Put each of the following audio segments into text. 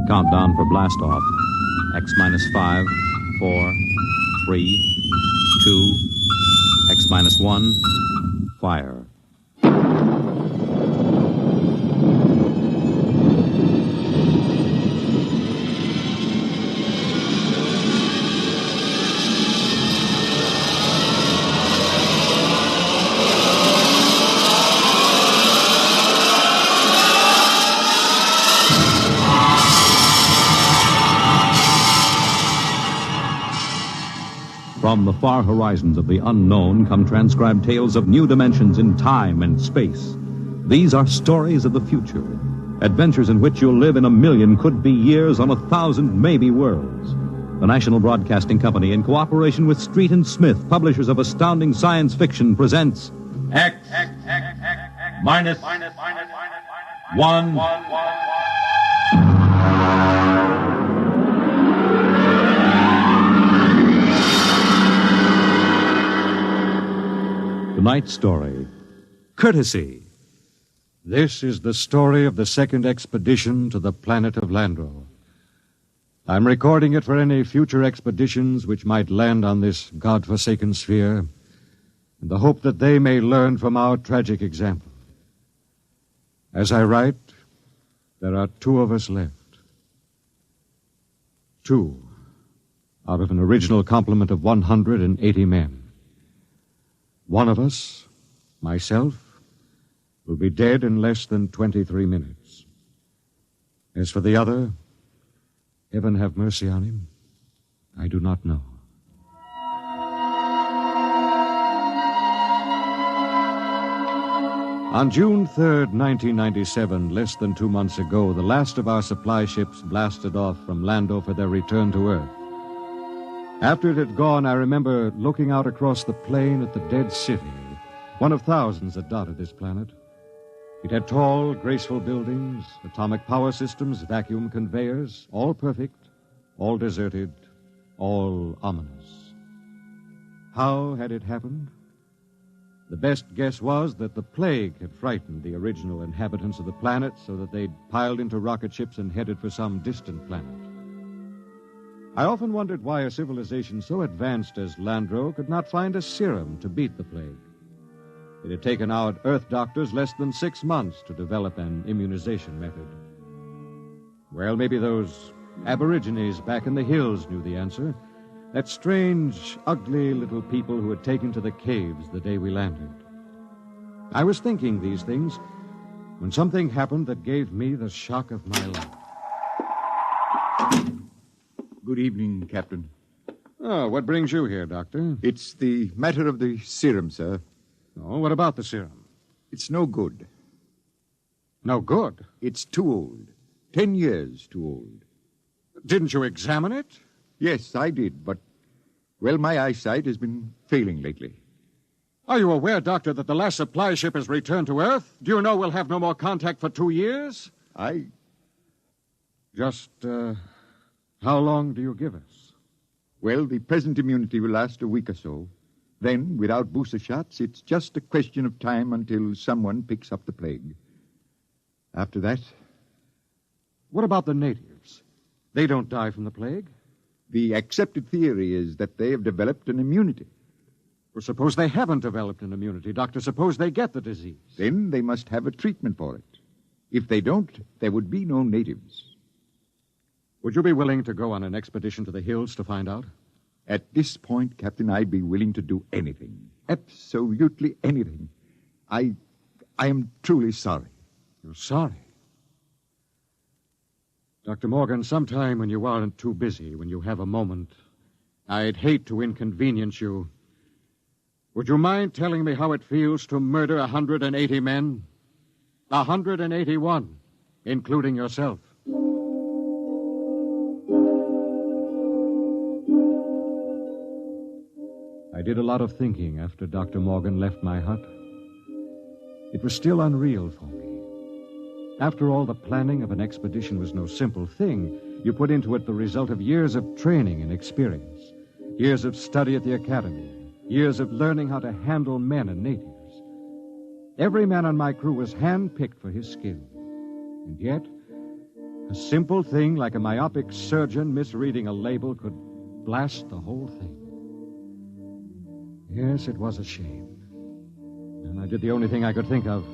Countdown for blast off. X minus 5, 4, 3, 2, X minus 1, fire. From the far horizons of the unknown come transcribed tales of new dimensions in time and space. These are stories of the future, adventures in which you'll live in a million could-be years on 1,000 maybe worlds. The National Broadcasting Company, in cooperation with Street and Smith, publishers of astounding science fiction, presents X minus 1. Tonight's story, Courtesy. This is the story of the second expedition to the planet of Landro. I'm recording it for any future expeditions which might land on this godforsaken sphere, in the hope that they may learn from our tragic example. As I write, there are 2 of us left. 2 out of an original complement of 180 men. One of us, myself, will be dead in less than 23 minutes. As for the other, heaven have mercy on him, I do not know. On June 3rd, 1997, less than 2 months ago, the last of our supply ships blasted off from Lando for their return to Earth. After it had gone, I remember looking out across the plain at the dead city, one of thousands that dotted this planet. It had tall, graceful buildings, atomic power systems, vacuum conveyors, all perfect, all deserted, all ominous. How had it happened? The best guess was that the plague had frightened the original inhabitants of the planet so that they'd piled into rocket ships and headed for some distant planet. I often wondered why a civilization so advanced as Landro could not find a serum to beat the plague. It had taken our Earth doctors less than 6 months to develop an immunization method. Well, maybe those aborigines back in the hills knew the answer. That strange, ugly little people who had taken to the caves the day we landed. I was thinking these things when something happened that gave me the shock of my life. Good evening, Captain. Oh, what brings you here, Doctor? It's the matter of the serum, sir. Oh, what about the serum? It's no good. No good? It's too old. 10 years too old. Didn't you examine it? Yes, I did, but, well, my eyesight has been failing lately. Are you aware, Doctor, that the last supply ship has returned to Earth? Do you know we'll have no more contact for 2 years? Just, how long do you give us? Well, the present immunity will last a week or so. Then, without booster shots, it's just a question of time until someone picks up the plague. After that... What about the natives? They don't die from the plague? The accepted theory is that they have developed an immunity. Well, suppose they haven't developed an immunity, Doctor. Suppose they get the disease. Then they must have a treatment for it. If they don't, there would be no natives. Would you be willing to go on an expedition to the hills to find out? At this point, Captain, I'd be willing to do anything. Absolutely anything. I am truly sorry. You're sorry? Dr. Morgan, sometime when you aren't too busy, when you have a moment, I'd hate to inconvenience you. Would you mind telling me how it feels to murder 180 men? 181, including yourself. I did a lot of thinking after Dr. Morgan left my hut. It was still unreal for me. After all, the planning of an expedition was no simple thing. You put into it the result of years of training and experience, years of study at the academy, years of learning how to handle men and natives. Every man on my crew was hand-picked for his skill. And yet, a simple thing like a myopic surgeon misreading a label could blast the whole thing. Yes, it was a shame. And I did the only thing I could think of.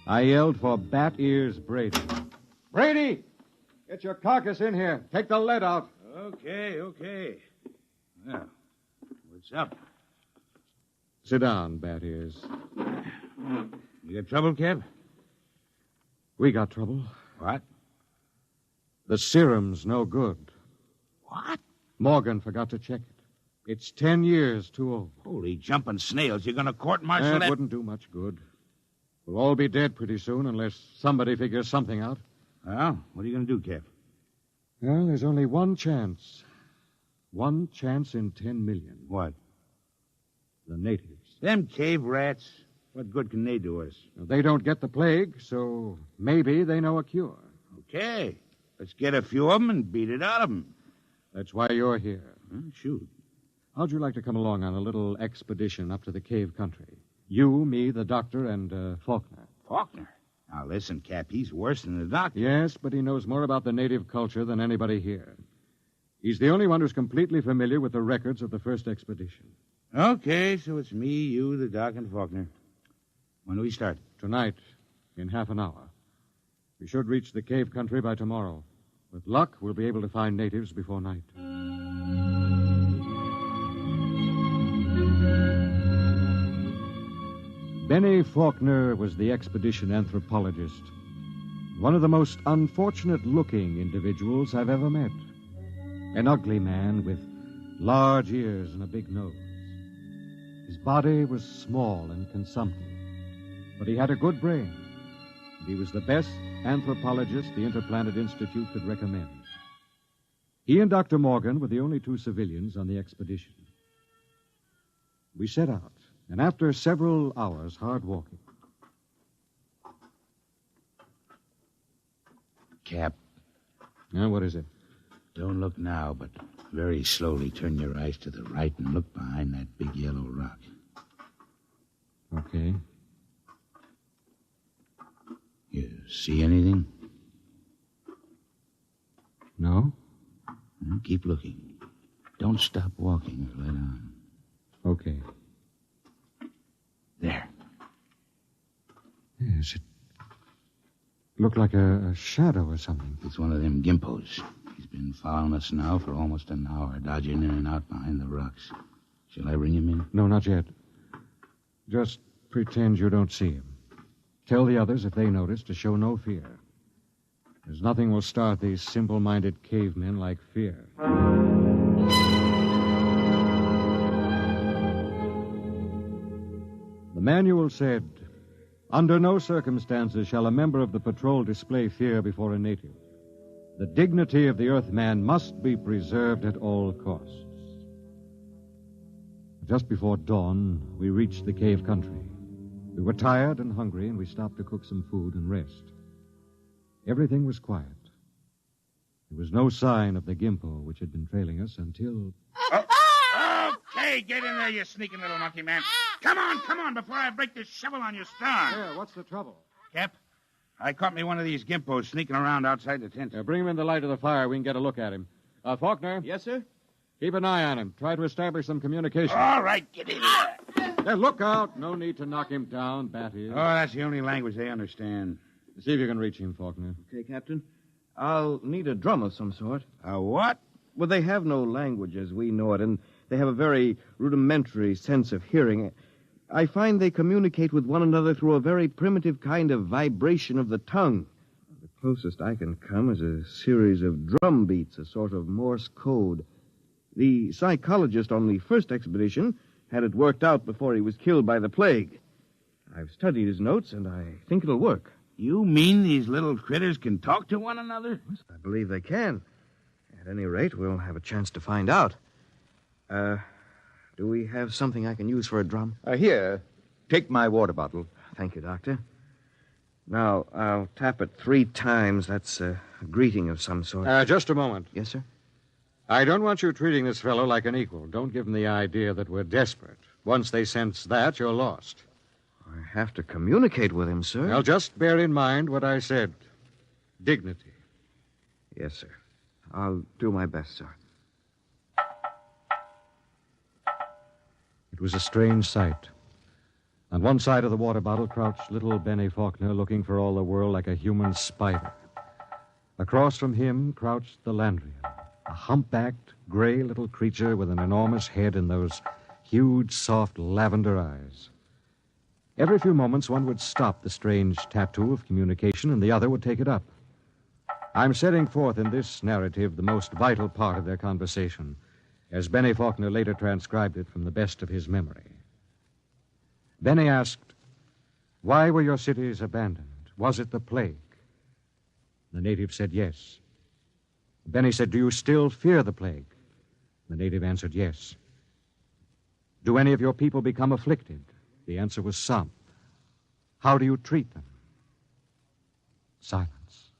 I yelled for Bat Ears Brady. Brady! Get your carcass in here. Take the lead out. Okay. Well, what's up? Sit down, Bat Ears. You got trouble, Cap? We got trouble. What? The serum's no good. What? Morgan forgot to check it. It's 10 years too old. Holy jumping snails. You're going to court-martial That wouldn't do much good. We'll all be dead pretty soon unless somebody figures something out. Well, what are you going to do, Cap? Well, there's only one chance. One chance in 10 million. What? The natives. Them cave rats. What good can they do us? Now, they don't get the plague, so maybe they know a cure. Okay. Let's get a few of them and beat it out of them. That's why you're here. Shoot. How'd you like to come along on a little expedition up to the cave country? You, me, the doctor, and Faulkner. Faulkner? Now, listen, Cap, he's worse than the doctor. Yes, but he knows more about the native culture than anybody here. He's the only one who's completely familiar with the records of the first expedition. Okay, so it's me, you, the doc, and Faulkner. When do we start? Tonight, in half an hour. We should reach the cave country by tomorrow. With luck, we'll be able to find natives before night. Benny Faulkner was the expedition anthropologist. One of the most unfortunate-looking individuals I've ever met. An ugly man with large ears and a big nose. His body was small and consumptive, but he had a good brain. And he was the best anthropologist the Interplanet Institute could recommend. He and Dr. Morgan were the only two civilians on the expedition. We set out, and after several hours hard walking... Cap. Now, what is it? Don't look now, but very slowly turn your eyes to the right and look behind that big yellow rock. Okay. You see anything? No? Well, keep looking. Don't stop walking or let on. Okay. There. Yes, it looked like a shadow or something. It's one of them gimpos. He's been following us now for almost an hour, dodging in and out behind the rocks. Shall I bring him in? No, not yet. Just pretend you don't see him. Tell the others, if they notice, to show no fear. There's nothing will start these simple-minded cavemen like fear. The manual said, "Under no circumstances shall a member of the patrol display fear before a native. The dignity of the Earthman must be preserved at all costs." Just before dawn, we reached the cave country. We were tired and hungry, and we stopped to cook some food and rest. Everything was quiet. There was no sign of the gimpo which had been trailing us until... Okay, get in there, you sneaking little monkey man. Come on, before I break this shovel on your stern. Here, what's the trouble? Cap, I caught me one of these gimpos sneaking around outside the tent. Bring him in the light of the fire. We can get a look at him. Faulkner? Yes, sir? Keep an eye on him. Try to establish some communication. All right, get in there. Look out. No need to knock him down, Batty. Oh, that's the only language they understand. See if you can reach him, Faulkner. Okay, Captain. I'll need a drum of some sort. A what? Well, they have no language as we know it, and they have a very rudimentary sense of hearing. I find they communicate with one another through a very primitive kind of vibration of the tongue. The closest I can come is a series of drum beats, a sort of Morse code. The psychologist on the first expedition had it worked out before he was killed by the plague. I've studied his notes, and I think it'll work. You mean these little critters can talk to one another? I believe they can. At any rate, we'll have a chance to find out. Do we have something I can use for a drum? Here, take my water bottle. Thank you, Doctor. Now, I'll tap it 3 times. That's a greeting of some sort. Just a moment. Yes, sir? I don't want you treating this fellow like an equal. Don't give him the idea that we're desperate. Once they sense that, you're lost. I have to communicate with him, sir. Well, just bear in mind what I said. Dignity. Yes, sir. I'll do my best, sir. It was a strange sight. On one side of the water bottle crouched little Benny Faulkner, looking for all the world like a human spider. Across from him crouched the Landrian, a humpbacked, gray little creature with an enormous head and those huge, soft lavender eyes. Every few moments, one would stop the strange tattoo of communication, and the other would take it up. I'm setting forth in this narrative the most vital part of their conversation, as Benny Faulkner later transcribed it from the best of his memory. Benny asked, "Why were your cities abandoned? Was it the plague?" The native said yes. Benny said, "Do you still fear the plague?" The native answered yes. "Do any of your people become afflicted?" The answer was some. "How do you treat them?" Silence.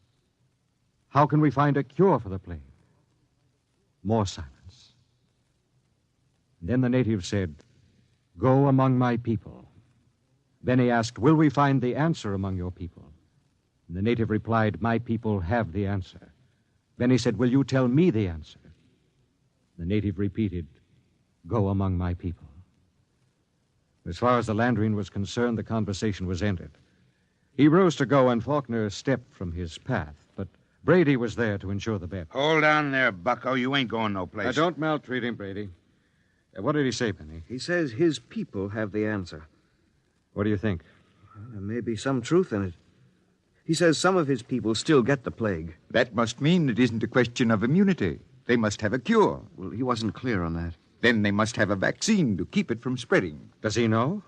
"How can we find a cure for the plague?" More silence. Then the native said, "Go among my people." Benny asked, "Will we find the answer among your people?" And the native replied, "My people have the answer." Benny said, "Will you tell me the answer?" The native repeated, "Go among my people." As far as the Landrian was concerned, the conversation was ended. He rose to go, and Faulkner stepped from his path, but Brady was there to ensure the bet. Hold on there, bucko. You ain't going no place. Don't maltreat him, Brady. What did he say, Benny? He says his people have the answer. What do you think? Well, there may be some truth in it. He says some of his people still get the plague. That must mean it isn't a question of immunity. They must have a cure. Well, he wasn't clear on that. Then they must have a vaccine to keep it from spreading. Does he know?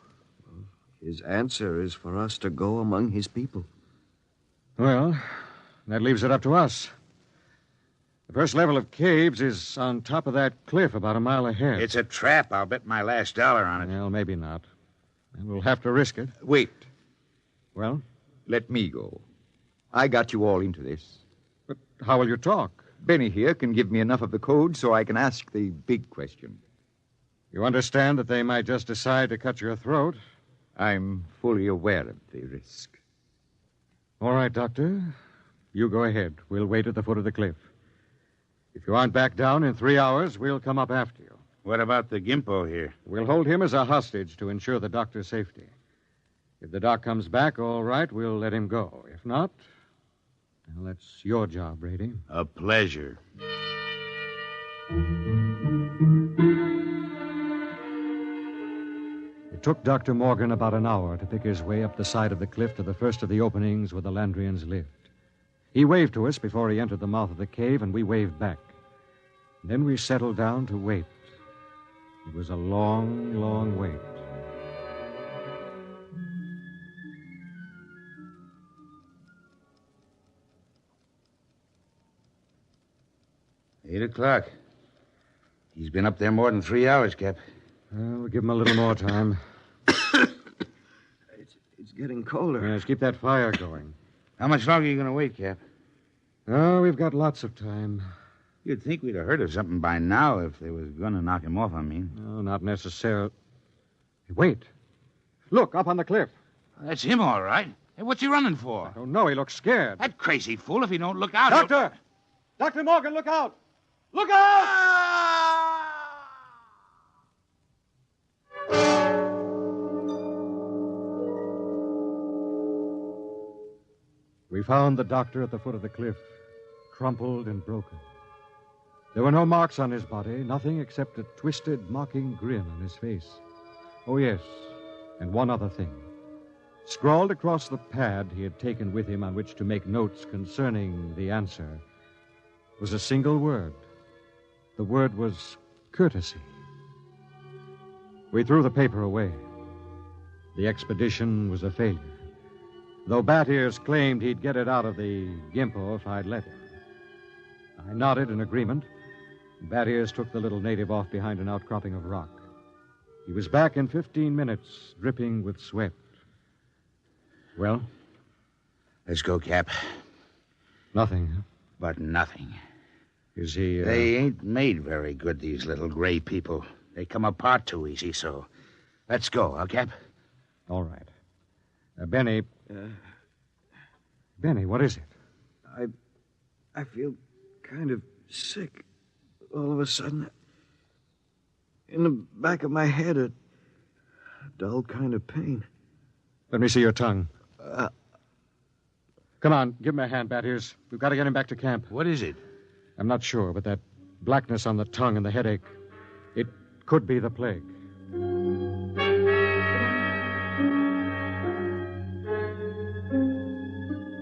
His answer is for us to go among his people. Well, that leaves it up to us. The first level of caves is on top of that cliff about a mile ahead. It's a trap. I'll bet my last dollar on it. Well, maybe not. We'll have to risk it. Wait. Well? Let me go. I got you all into this. But how will you talk? Benny here can give me enough of the code so I can ask the big question. You understand that they might just decide to cut your throat? I'm fully aware of the risk. All right, Doctor. You go ahead. We'll wait at the foot of the cliff. If you aren't back down in 3 hours, we'll come up after you. What about the Gimpo here? We'll hold him as a hostage to ensure the doctor's safety. If the doc comes back, all right, we'll let him go. If not, well, that's your job, Brady. A pleasure. It took Dr. Morgan about an hour to pick his way up the side of the cliff to the first of the openings where the Landrians lived. He waved to us before he entered the mouth of the cave, and we waved back. Then we settled down to wait. It was a long, long wait. Eight o'clock. He's been up there more than 3 hours, Cap. Well, we'll give him a little more time. It's getting colder. Yes, keep that fire going. How much longer are you going to wait, Cap? Oh, we've got lots of time. You'd think we'd have heard of something by now if they was going to knock him off, I mean. No, not necessarily. Wait. Look, up on the cliff. That's him, all right. Hey, what's he running for? I don't know. He looks scared. That crazy fool, if he don't look out... Doctor! Dr. Morgan, look out! Look out! We found the doctor at the foot of the cliff, crumpled and broken. There were no marks on his body, nothing except a twisted, mocking grin on his face. Oh, yes, and one other thing. Scrawled across the pad he had taken with him on which to make notes concerning the answer was a single word. The word was courtesy. We threw the paper away. The expedition was a failure, though Bat Ears claimed he'd get it out of the Gimpo if I'd let him. I nodded in agreement. Bat Ears took the little native off behind an outcropping of rock. He was back in 15 minutes, dripping with sweat. Well? Let's go, Cap. Nothing, huh? But nothing. Is he, They ain't made very good, these little gray people. They come apart too easy, so... Let's go, huh, Cap? All right. Benny. Benny, what is it? I feel kind of sick all of a sudden. In the back of my head, a dull kind of pain. Let me see your tongue. Come on, give him a hand, Bat Ears. We've got to get him back to camp. What is it? I'm not sure, but that blackness on the tongue and the headache, it could be the plague.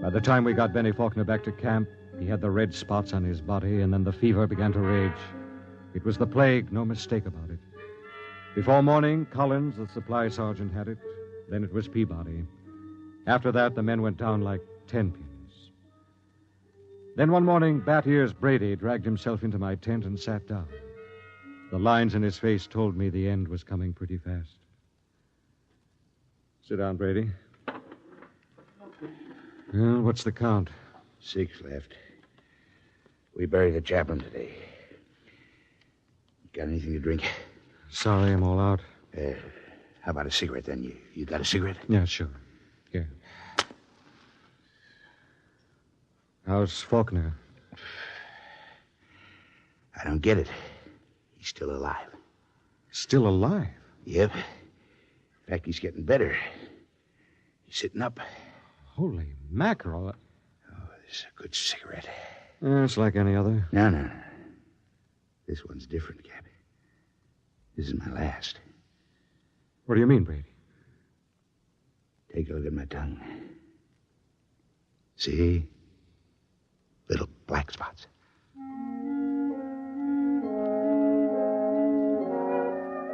By the time we got Benny Faulkner back to camp, he had the red spots on his body, and then the fever began to rage. It was the plague, no mistake about it. Before morning, Collins, the supply sergeant, had it. Then it was Peabody. After that, the men went down like 10 pins. Then one morning, Bat Ears Brady dragged himself into my tent and sat down. The lines in his face told me the end was coming pretty fast. Sit down, Brady. Well, what's the count? 6 left. We buried the chaplain today. Got anything to drink? Sorry, I'm all out. How about a cigarette, then? You got a cigarette? Yeah, sure. Here. How's Faulkner? I don't get it. He's still alive. Still alive? Yep. In fact, he's getting better. He's sitting up. Holy mackerel. Oh, this is a good cigarette. It's like any other. No. This one's different, Cap. This is my last. What do you mean, Brady? Take a look at my tongue. See? Little black spots.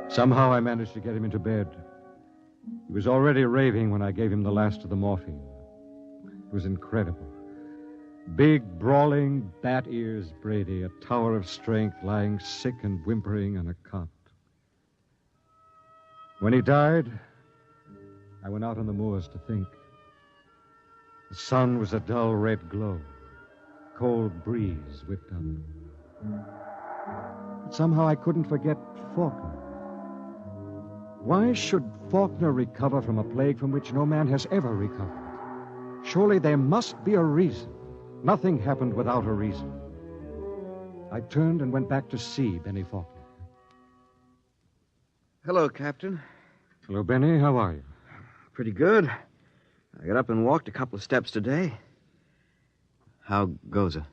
Somehow I managed to get him into bed. He was already raving when I gave him the last of the morphine. It was incredible. Big, brawling, Bat Ears Brady, a tower of strength, lying sick and whimpering on a cot. When he died, I went out on the moors to think. The sun was a dull red glow. Cold breeze whipped up. But somehow I couldn't forget Faulkner. Why should Faulkner recover from a plague from which no man has ever recovered? Surely there must be a reason. Nothing happened without a reason. I turned and went back to see Benny Faulkner. Hello, Captain. Hello, Benny. How are you? Pretty good. I got up and walked a couple of steps today. How goes it?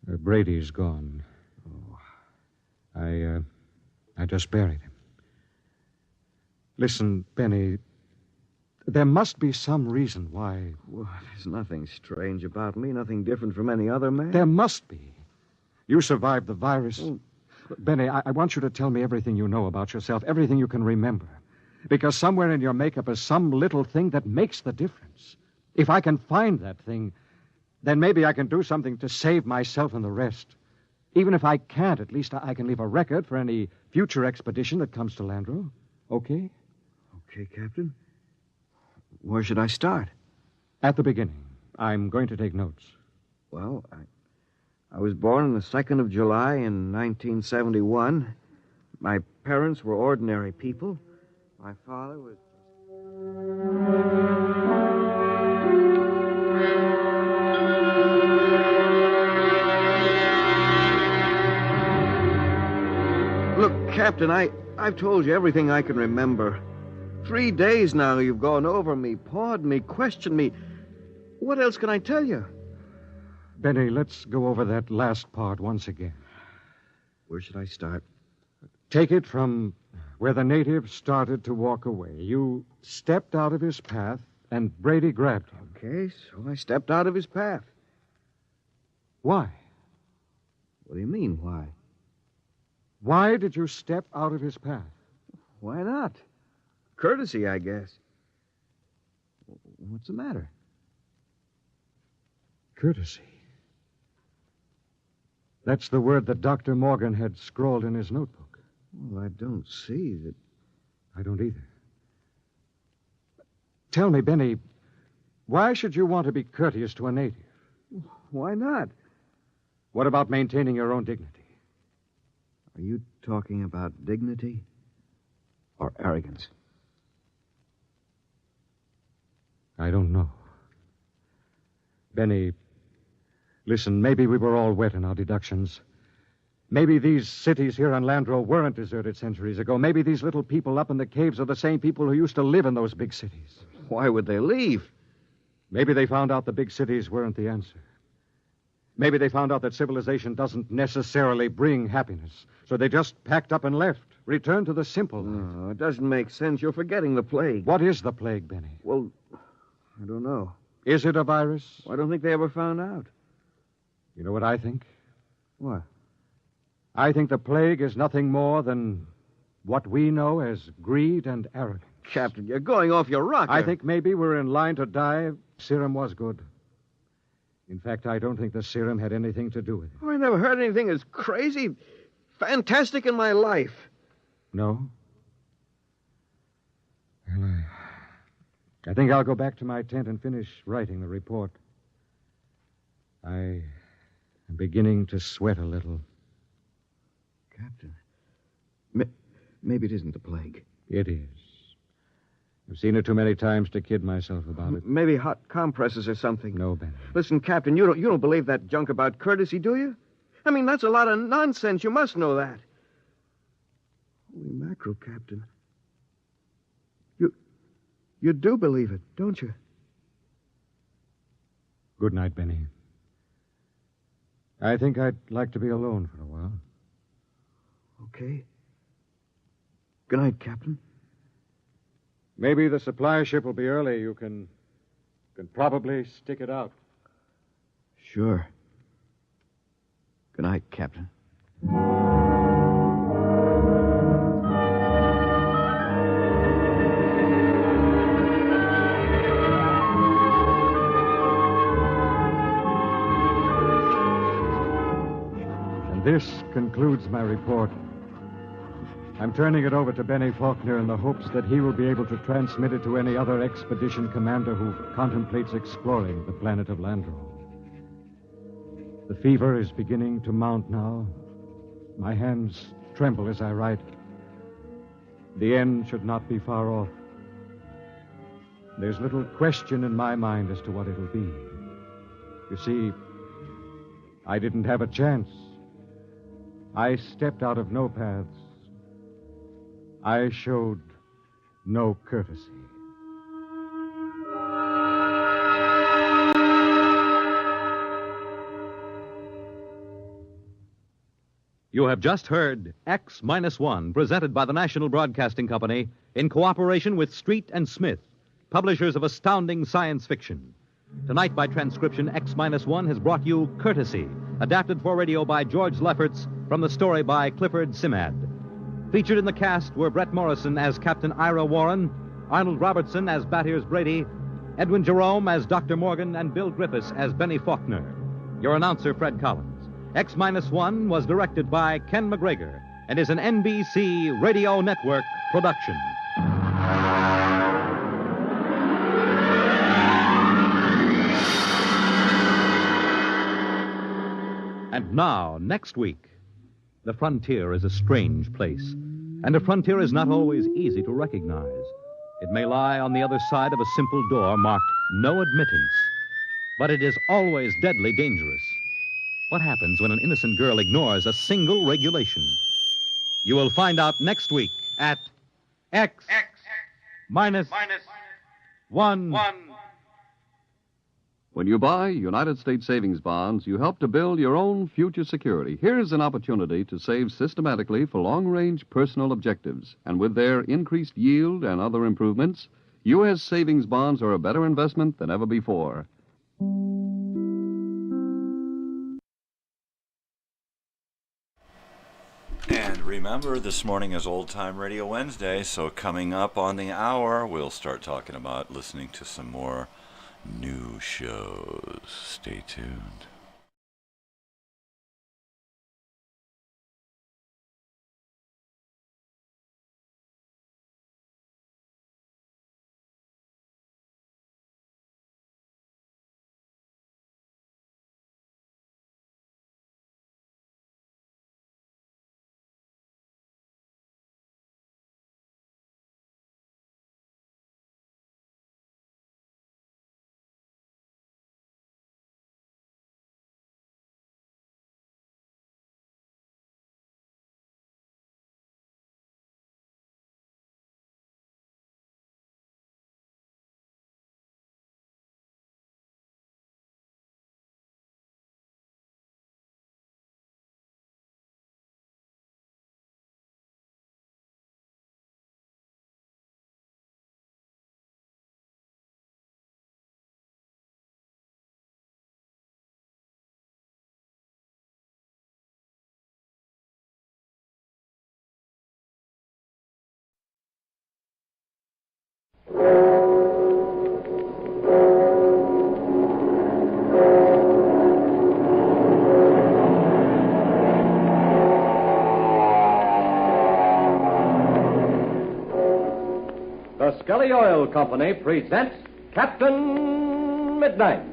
Brady's gone. Oh. I just buried him. Listen, Benny, there must be some reason why... Well, there's nothing strange about me, nothing different from any other man. There must be. You survived the virus. Oh. Benny, I want you to tell me everything you know about yourself, everything you can remember. Because somewhere in your makeup is some little thing that makes the difference. If I can find that thing, then maybe I can do something to save myself and the rest. Even if I can't, at least I can leave a record for any future expedition that comes to Landro. Okay? Okay, Captain. Where should I start? At the beginning. I'm going to take notes. Well, I was born on the 2nd of July in 1971. My parents were ordinary people. My father was... Look, Captain, I've told you everything I can remember. 3 days now you've gone over me, pawed me, questioned me. What else can I tell you? Benny, let's go over that last part once again. Where should I start? Take it from where the native started to walk away. You stepped out of his path, and Brady grabbed him. Okay, so I stepped out of his path. Why? What do you mean, why? Why did you step out of his path? Why not? Courtesy, I guess. What's the matter? Courtesy. That's the word that Dr. Morgan had scrawled in his notebook. Well, I don't see that... I don't either. Tell me, Benny, why should you want to be courteous to a native? Why not? What about maintaining your own dignity? Are you talking about dignity or arrogance? I don't know. Benny, listen, maybe we were all wet in our deductions. Maybe these cities here on Landro weren't deserted centuries ago. Maybe these little people up in the caves are the same people who used to live in those big cities. Why would they leave? Maybe they found out the big cities weren't the answer. Maybe they found out that civilization doesn't necessarily bring happiness. So they just packed up and left, returned to the simple life. No, it doesn't make sense. You're forgetting the plague. What is the plague, Benny? Well, I don't know. Is it a virus? I don't think they ever found out. You know what I think? What? I think the plague is nothing more than what we know as greed and arrogance. Captain, you're going off your rocker. I think maybe we're in line to die. Serum was good. In fact, I don't think the serum had anything to do with it. Oh, I never heard anything as crazy, fantastic in my life. No? Well, I think I'll go back to my tent and finish writing the report. I am beginning to sweat a little. Captain, maybe it isn't the plague. It is. I've seen it too many times to kid myself about it. Maybe hot compresses or something. No, Benny. Listen, Captain, you don't believe that junk about courtesy, do you? I mean, that's a lot of nonsense. You must know that. Holy mackerel, Captain. You do believe it, don't you? Good night, Benny. I think I'd like to be alone for a while. Okay. Good night, Captain. Maybe the supply ship will be early. You can probably stick it out. Sure. Good night, Captain. And this concludes my report. I'm turning it over to Benny Faulkner in the hopes that he will be able to transmit it to any other expedition commander who contemplates exploring the planet of Landro. The fever is beginning to mount now. My hands tremble as I write. The end should not be far off. There's little question in my mind as to what it'll be. You see, I didn't have a chance. I stepped out of no paths. I showed no courtesy. You have just heard X-1, presented by the National Broadcasting Company in cooperation with Street and Smith, publishers of astounding science fiction. Tonight, by transcription, X-1 has brought you Courtesy, adapted for radio by George Lefferts from the story by Clifford Simad. Featured in the cast were Brett Morrison as Captain Ira Warren, Arnold Robertson as Battiers Brady, Edwin Jerome as Dr. Morgan, and Bill Griffiths as Benny Faulkner. Your announcer, Fred Collins. X-1 was directed by Ken McGregor and is an NBC Radio Network production. And now, next week, the frontier is a strange place, and a frontier is not always easy to recognize. It may lie on the other side of a simple door marked No Admittance, but it is always deadly dangerous. What happens when an innocent girl ignores a single regulation? You will find out next week at X-1. When you buy United States savings bonds, you help to build your own future security. Here's an opportunity to save systematically for long-range personal objectives. And with their increased yield and other improvements, U.S. savings bonds are a better investment than ever before. And remember, this morning is Old Time Radio Wednesday, so coming up on the hour, we'll start talking about listening to some more new shows. Stay tuned. The Scully Oil Company presents Captain Midnight.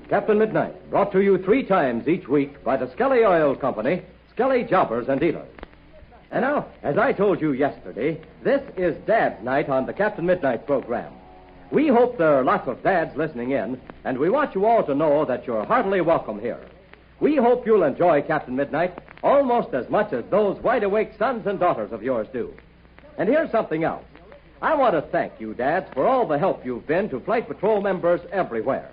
Captain Midnight, brought to you 3 times each week by the Scully Oil Company, Scully Jobbers and Dealers. And now, as I told you yesterday, this is Dad's Night on the Captain Midnight program. We hope there are lots of dads listening in, and we want you all to know that you're heartily welcome here. We hope you'll enjoy Captain Midnight almost as much as those wide-awake sons and daughters of yours do. And here's something else. I want to thank you, dads, for all the help you've been to Flight Patrol members everywhere.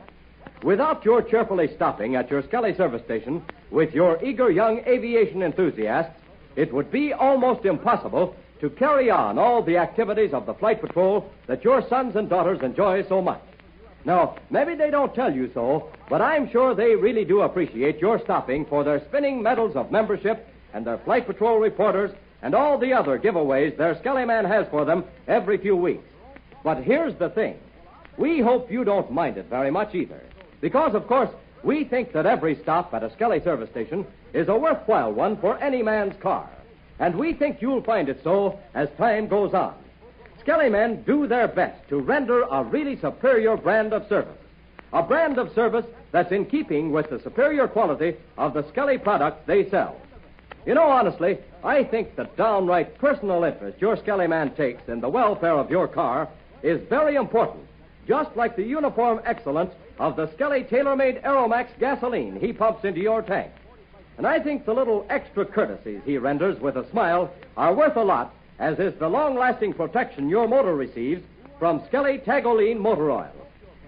Without your cheerfully stopping at your Scully service station with your eager young aviation enthusiasts, it would be almost impossible to carry on all the activities of the Flight Patrol that your sons and daughters enjoy so much. Now, maybe they don't tell you so, but I'm sure they really do appreciate your stopping for their spinning medals of membership and their Flight Patrol reporters and all the other giveaways their Scully man has for them every few weeks. But here's the thing. We hope you don't mind it very much either. Because, of course, we think that every stop at a Scully service station is a worthwhile one for any man's car. And we think you'll find it so as time goes on. Scully men do their best to render a really superior brand of service. A brand of service that's in keeping with the superior quality of the Scully products they sell. You know, honestly, I think the downright personal interest your Scully man takes in the welfare of your car is very important. Just like the uniform excellence of the Scully tailor-made Aeromax gasoline he pumps into your tank. And I think the little extra courtesies he renders with a smile are worth a lot, as is the long-lasting protection your motor receives from Scully Tagoline motor oil.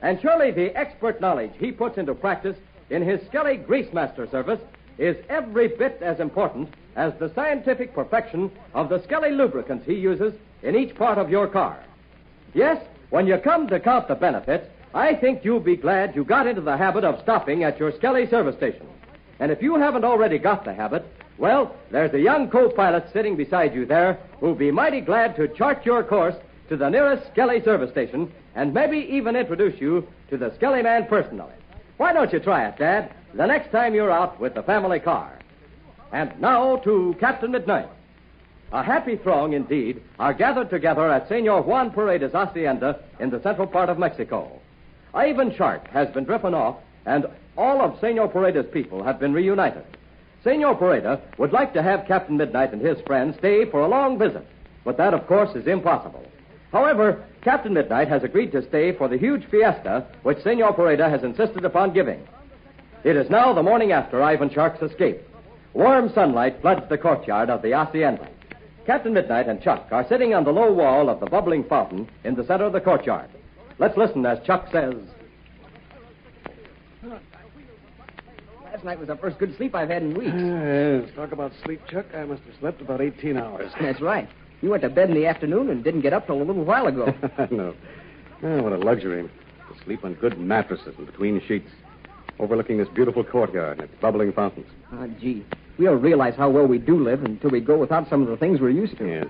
And surely the expert knowledge he puts into practice in his Scully Grease Master service is every bit as important as the scientific perfection of the Scully lubricants he uses in each part of your car. Yes, when you come to count the benefits, I think you'll be glad you got into the habit of stopping at your Scully service station. And if you haven't already got the habit, well, there's a young co-pilot sitting beside you there who'll be mighty glad to chart your course to the nearest Scully service station and maybe even introduce you to the Scully man personally. Why don't you try it, Dad, the next time you're out with the family car? And now to Captain Midnight. A happy throng, indeed, are gathered together at Senor Juan Paredes' hacienda in the central part of Mexico. Ivan Shark has been driven off, and all of Senor Paredes' people have been reunited. Senor Paredes would like to have Captain Midnight and his friends stay for a long visit, but that, of course, is impossible. However, Captain Midnight has agreed to stay for the huge fiesta which Senor Paredes has insisted upon giving. It is now the morning after Ivan Shark's escape. Warm sunlight floods the courtyard of the hacienda. Captain Midnight and Chuck are sitting on the low wall of the bubbling fountain in the center of the courtyard. Let's listen as Chuck says. Last night was the first good sleep I've had in weeks. Yes, talk about sleep, Chuck. I must have slept about 18 hours. That's right. You went to bed in the afternoon and didn't get up till a little while ago. No. Oh, what a luxury. To sleep on good mattresses and between sheets, overlooking this beautiful courtyard and its bubbling fountains. Ah, gee. We don't realize how well we do live until we go without some of the things we're used to. Yes.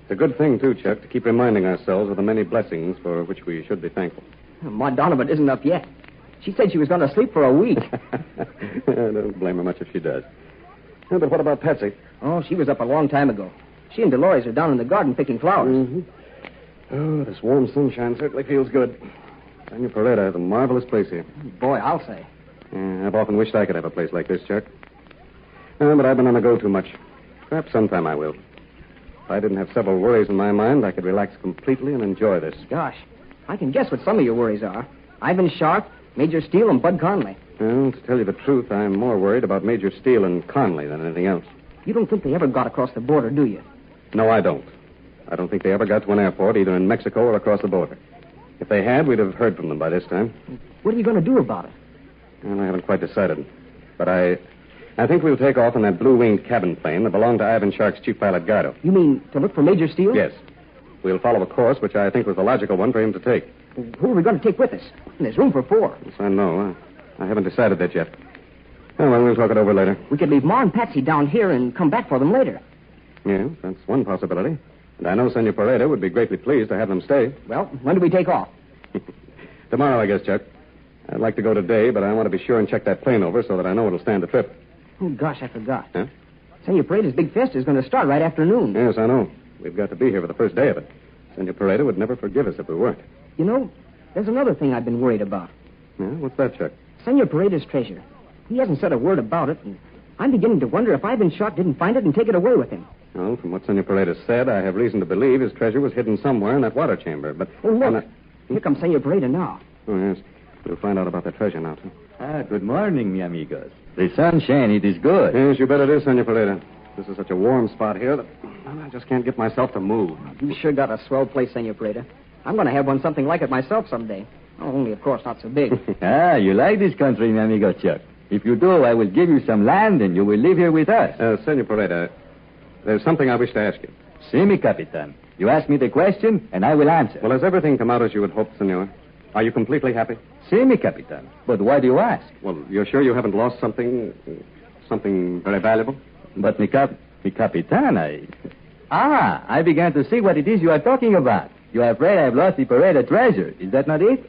It's a good thing, too, Chuck, to keep reminding ourselves of the many blessings for which we should be thankful. Ma Donovan isn't up yet. She said she was going to sleep for a week. I don't blame her much if she does. Yeah, but what about Patsy? Oh, she was up a long time ago. She and Dolores are down in the garden picking flowers. Mm-hmm. Oh, this warm sunshine certainly feels good. Senor Paredes has a marvelous place here. Boy, I'll say. Yeah, I've often wished I could have a place like this, Chuck. But I've been on the go too much. Perhaps sometime I will. If I didn't have several worries in my mind, I could relax completely and enjoy this. Gosh, I can guess what some of your worries are. Ivan Shark, Major Steele, and Bud Conley. Well, to tell you the truth, I'm more worried about Major Steele and Conley than anything else. You don't think they ever got across the border, do you? No, I don't. I don't think they ever got to an airport, either in Mexico or across the border. If they had, we'd have heard from them by this time. What are you going to do about it? Well, I haven't quite decided. But I think we'll take off in that blue-winged cabin plane that belonged to Ivan Shark's chief pilot, Gardo. You mean to look for Major Steele? Yes. We'll follow a course which I think was the logical one for him to take. Who are we going to take with us? And there's room for 4. Yes, I know. I haven't decided that yet. Oh, well, we'll talk it over later. We could leave Ma and Patsy down here and come back for them later. Yeah, that's one possibility. And I know Senor Pareda would be greatly pleased to have them stay. Well, when do we take off? Tomorrow, I guess, Chuck. I'd like to go today, but I want to be sure and check that plane over so that I know it'll stand the trip. Oh, gosh, I forgot. Huh? Senor Pareda's big fiesta is going to start right after noon. Yes, I know. We've got to be here for the first day of it. Senor Pareda would never forgive us if we weren't. You know, there's another thing I've been worried about. Yeah, what's that, Chuck? Senor Pareda's treasure. He hasn't said a word about it, and I'm beginning to wonder if Ivan Sharp didn't find it and take it away with him. Well, from what Senor Pareda said, I have reason to believe his treasure was hidden somewhere in that water chamber, but... Oh, look. Here comes Senor Pareda now. Oh, yes. We'll find out about that treasure now, too. Good morning, mi amigos. The sunshine, it is good. Yes, you bet it is, Senor Pareda. This is such a warm spot here that I just can't get myself to move. You sure got a swell place, Senor Pareda. I'm going to have one something like it myself someday. Oh, only, of course, not so big. You like this country, mi amigo Chuck. If you do, I will give you some land and you will live here with us. Senor Pareda, there's something I wish to ask you. Si, mi capitan. You ask me the question, and I will answer. Well, has everything come out as you had hoped, senor? Are you completely happy? Si, mi capitan. But why do you ask? Well, you're sure you haven't lost something very valuable? But mi capitan, I began to see what it is you are talking about. You are afraid I have lost the Pareda treasure. Is that not it?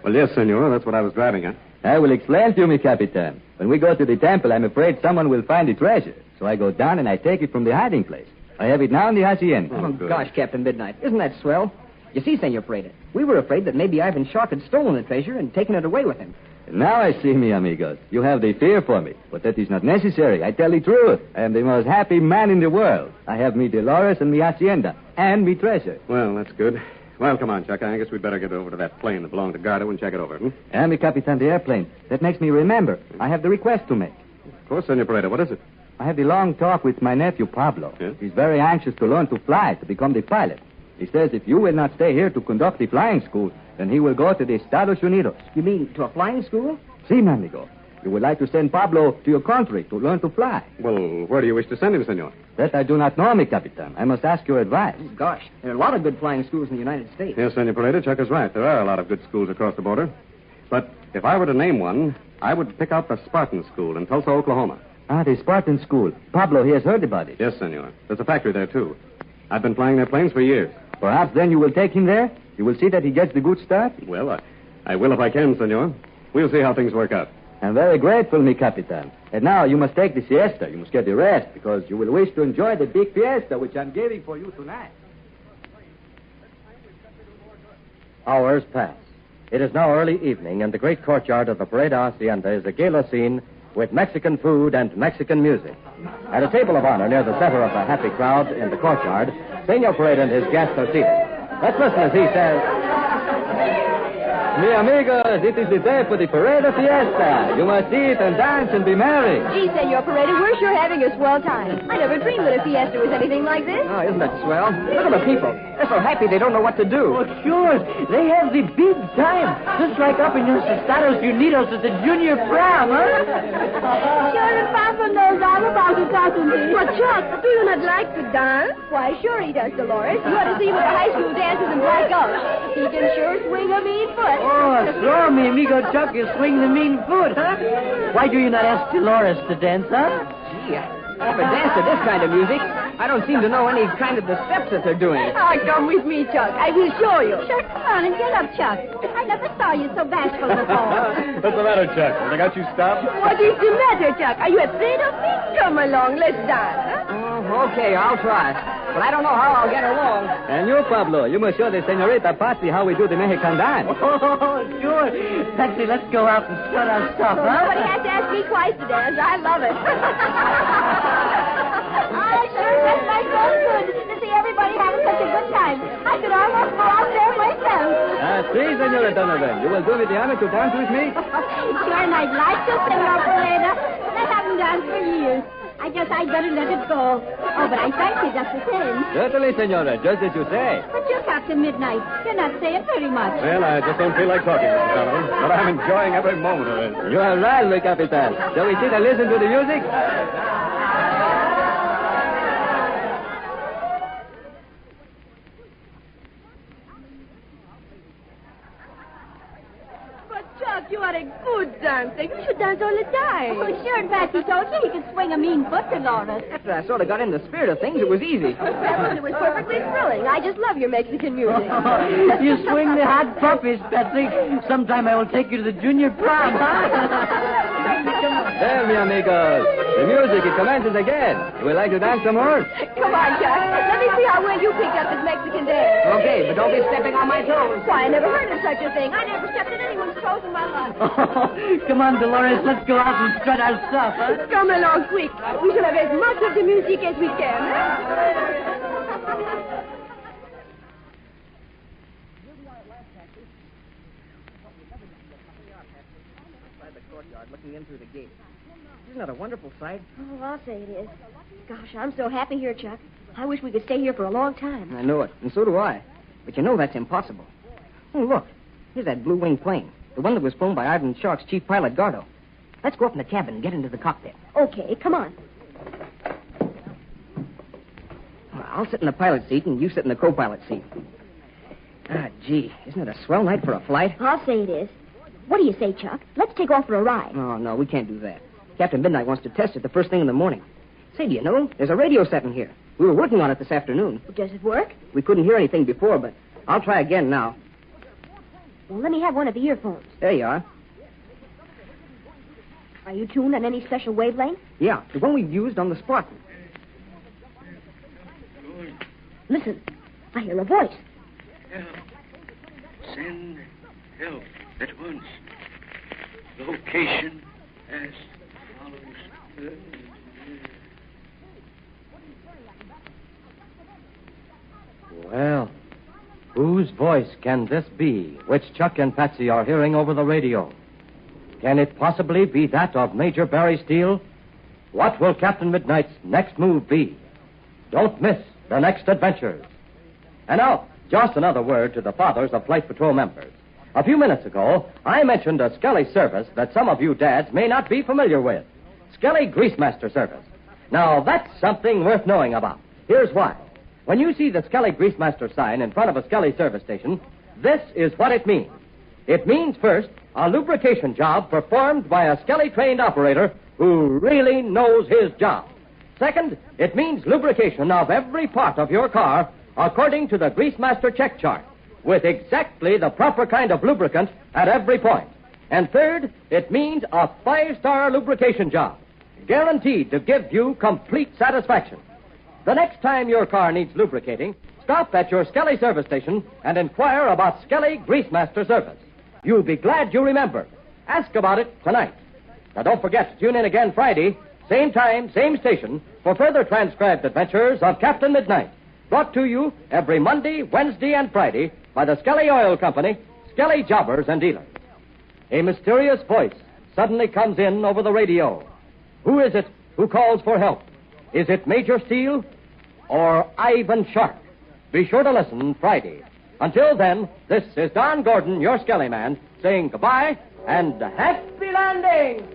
Well, yes, senor. That's what I was driving at. I will explain to you, mi capitan. When we go to the temple, I'm afraid someone will find the treasure. So I go down and I take it from the hiding place. I have it now in the hacienda. Oh, gosh, Captain Midnight. Isn't that swell? You see, Senor Pareda, we were afraid that maybe Ivan Sharp had stolen the treasure and taken it away with him. Now I see, mi amigos. You have the fear for me, but that is not necessary. I tell the truth. I am the most happy man in the world. I have me Dolores and me hacienda, and me treasure. Well, that's good. Well, come on, Chuck. I guess we'd better get over to that plane that belonged to Gardo and check it over. And mi capitan, the airplane. That makes me remember. I have the request to make. Of course, Senor Pareda. What is it? I had a long talk with my nephew, Pablo. Yes? He's very anxious to learn to fly, to become the pilot. He says if you will not stay here to conduct the flying school, then he will go to the Estados Unidos. You mean to a flying school? Si, mi amigo. You would like to send Pablo to your country to learn to fly. Well, where do you wish to send him, senor? That I do not know, mi capitan. I must ask your advice. Oh, gosh, there are a lot of good flying schools in the United States. Yes, Senor Pareda, Chuck is right. There are a lot of good schools across the border. But if I were to name one, I would pick out the Spartan School in Tulsa, Oklahoma. The Spartan School. Pablo, he has heard about it. Yes, senor. There's a factory there, too. I've been flying their planes for years. Perhaps then you will take him there? You will see that he gets the good start? Well, I will if I can, senor. We'll see how things work out. I'm very grateful, mi capitan. And now you must take the siesta. You must get the rest, because you will wish to enjoy the big fiesta which I'm giving for you tonight. Hours pass. It is now early evening, and the great courtyard of the Pareda Hacienda is a gala scene with Mexican food and Mexican music. At a table of honor near the center of the happy crowd in the courtyard, Senor Pareda and his guests are seated. Let's listen as he says... Mi amigos, it is the day for the Pareda Fiesta. You must eat and dance and be merry. Gee, Senor Pareda, we're sure having a swell time. I never dreamed that a fiesta was anything like this. Oh, isn't that swell? Look at the people. They're so happy they don't know what to do. Oh, sure. They have the big time. Just like up in your Estados Unidos at the junior prom, huh? Sure, and Papa knows all about it, doesn't he? But, Chuck, do you not like to dance? Why, sure he does, Dolores. You ought to see him at the high school dances in Black Gulch. He can sure swing a mean foot. Oh, so mi amigo Chuck is swinging the mean foot, huh? Why do you not ask Dolores to dance, huh? Gee, I never danced to this kind of music. I don't seem to know any kind of the steps that they're doing. Oh, come with me, Chuck. I will show you. Sure, come on and get up, Chuck. I never saw you so bashful before. What's the matter, Chuck? Have I got you stopped? What is the matter, Chuck? Are you afraid of me? Come along, let's dance. Huh? Okay, I'll try. But I don't know how I'll get along. And you, Pablo, you must show the Senorita Patsy how we do the Mexican dance. Oh, sure. Patsy, let's go out and strut our stuff, huh? Nobody has to ask me twice to dance. I love it. I sure felt like so good to see everybody having such a good time. I could almost go out there myself. See, Senora Donovan, you will do me the honor to dance with me? Sure, and I'd like to, Senor Pareda. I haven't danced for years. I guess I'd better let it go. Oh, but I thank you just the same. Certainly, Senora, just as you say. But you're Captain Midnight. You're not saying very much. Well, I just don't feel like talking, Mr. Donovan. But I'm enjoying every moment of it. You are right, mi capitan. Shall we sit and listen to the music? But, Chuck, you are a good dancer. You should dance all the time. Oh, sure, Patsy told you he could swing a mean foot, Dolores. After I sort of got in the spirit of things, it was easy. Well, it was perfectly thrilling. I just love your Mexican music. You swing the hot puppies, Patsy. Sometime I will take you to the junior prom. There, mi amigos. The music, it commences again. Would you like to dance some more? Come on, Chuck. Let me see how well you picked up this Mexican dance. Okay, but don't be stepping on my toes. Why, I never heard of such a thing. I never stepped on anyone's toes in my life. Come on, Dolores, let's go out and strut our stuff, huh? Come along quick. We shall have as much of the music as we can. Outside the courtyard, looking in through the gate. Isn't that a wonderful sight? Oh, I'll say it is. Gosh, I'm so happy here, Chuck. I wish we could stay here for a long time. I know it, and so do I. But you know that's impossible. Oh, look. Here's that blue-wing plane. The one that was flown by Ivan Shark's chief pilot, Gardo. Let's go up in the cabin and get into the cockpit. Okay, come on. Well, I'll sit in the pilot seat and you sit in the co-pilot seat. Ah, gee, isn't it a swell night for a flight? I'll say it is. What do you say, Chuck? Let's take off for a ride. Oh, no, we can't do that. Captain Midnight wants to test it the first thing in the morning. Say, do you know, there's a radio set in here. We were working on it this afternoon. Does it work? We couldn't hear anything before, but I'll try again now. Well, let me have one of the earphones. There you are. Are you tuned on any special wavelength? Yeah, the one we used on the Spartan. Listen, I hear a voice. Help. Send help at once. Location as follows. Well, whose voice can this be which Chuck and Patsy are hearing over the radio? Can it possibly be that of Major Barry Steele? What will Captain Midnight's next move be? Don't miss the next adventures. And now, just another word to the fathers of Flight Patrol members. A few minutes ago, I mentioned a Skelly service that some of you dads may not be familiar with. Skelly Greasemaster service. Now, that's something worth knowing about. Here's why. When you see the Skelly Greasemaster sign in front of a Skelly service station, this is what it means. It means, first, a lubrication job performed by a Skelly-trained operator who really knows his job. Second, it means lubrication of every part of your car according to the Greasemaster check chart, with exactly the proper kind of lubricant at every point. And third, it means a 5-star lubrication job, guaranteed to give you complete satisfaction. The next time your car needs lubricating, stop at your Skelly service station and inquire about Skelly Greasemaster service. You'll be glad you remembered. Ask about it tonight. Now, don't forget to tune in again Friday, same time, same station, for further transcribed adventures of Captain Midnight, brought to you every Monday, Wednesday, and Friday by the Skelly Oil Company, Skelly Jobbers and Dealers. A mysterious voice suddenly comes in over the radio. Who is it who calls for help? Is it Major Steele or Ivan Shark? Be sure to listen Friday. Until then, this is Don Gordon, your Skelly man, saying goodbye and happy landing!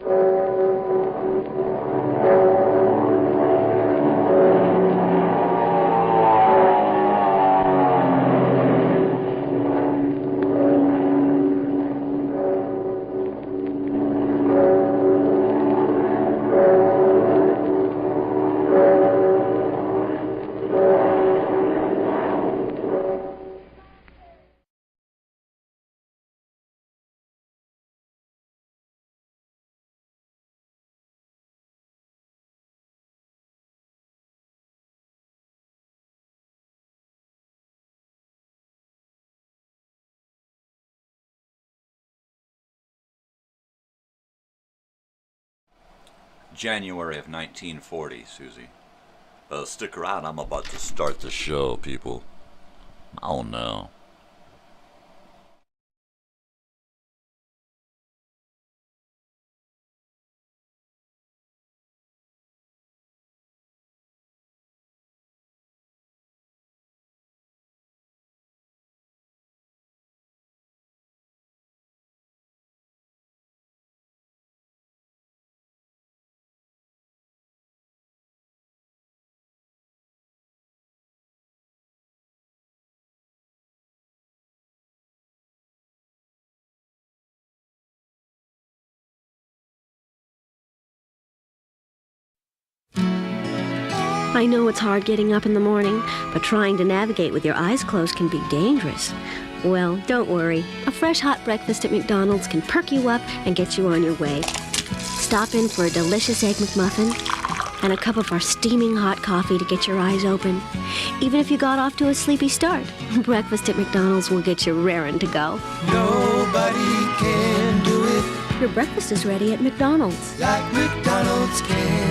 January of 1940, Susie. Stick around, I'm about to start the show, people. Oh no. I know it's hard getting up in the morning, but trying to navigate with your eyes closed can be dangerous. Well, don't worry. A fresh hot breakfast at McDonald's can perk you up and get you on your way. Stop in for a delicious Egg McMuffin and a cup of our steaming hot coffee to get your eyes open. Even if you got off to a sleepy start, breakfast at McDonald's will get you raring to go. Nobody can do it Your breakfast is ready at McDonald's. like McDonald's can.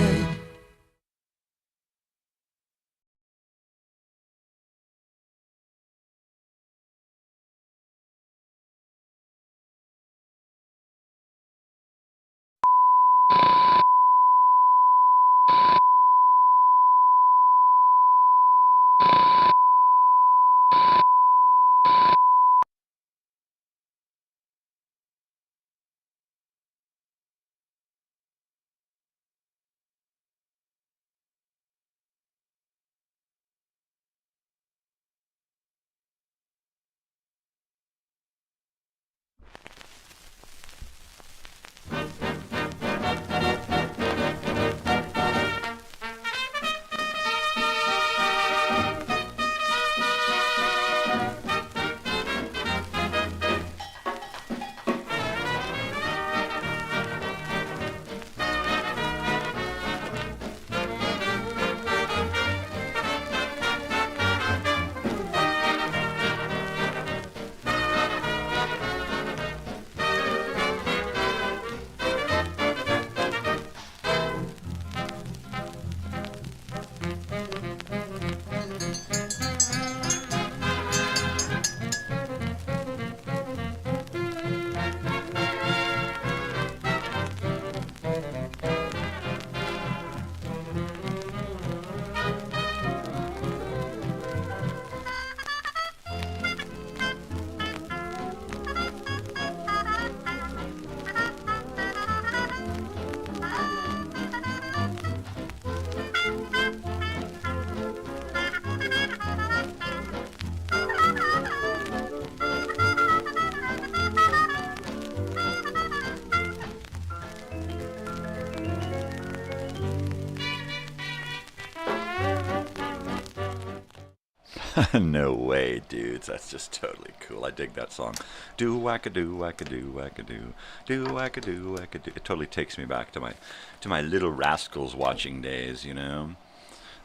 No way, dudes. That's just totally cool. I dig that song. Do whack-a-doo, whack-a-doo, whack-a-doo, do whack-a-doo, whack-a-doo. It totally takes me back to my Little Rascals watching days, you know.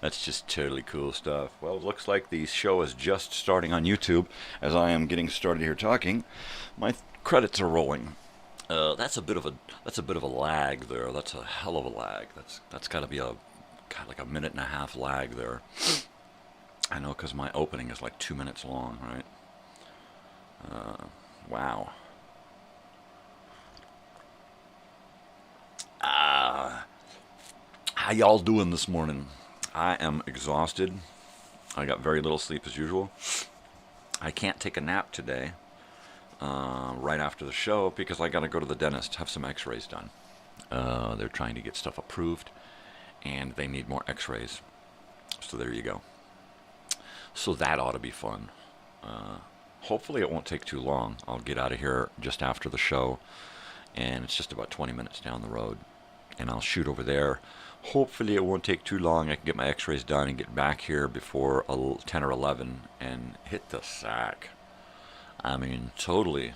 That's just totally cool stuff. Well, it looks like the show is just starting on YouTube as I am getting started here talking. My credits are rolling. That's a bit of a lag there. That's a hell of a lag. That's got to be like a minute and a half lag there. I know, because my opening is like 2 minutes long, right? Wow. How y'all doing this morning? I am exhausted. I got very little sleep as usual. I can't take a nap today, right after the show, because I got to go to the dentist, have some x-rays done. They're trying to get stuff approved, and they need more x-rays. So there you go. So that ought to be fun. Hopefully it won't take too long. I'll get out of here just after the show, and it's just about 20 minutes down the road, and I'll shoot over there. Hopefully it won't take too long. I can get my x-rays done and get back here before 10 or 11 and hit the sack. I mean, totally.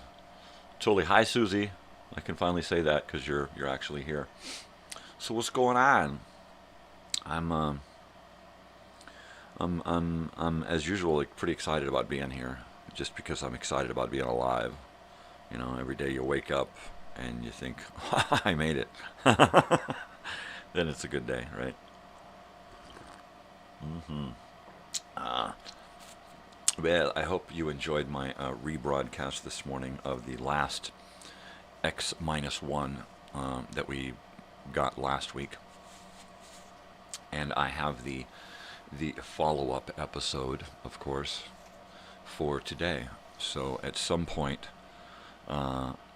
Hi, Susie. I can finally say that because you're actually here. So what's going on? I'm as usual, like, pretty excited about being here, just because I'm excited about being alive. You know, every day you wake up and you think, I made it. Then it's a good day, right? Well, I hope you enjoyed my rebroadcast this morning of the last X-1 that we got last week. And I have the follow-up episode, of course, for today. So at some point,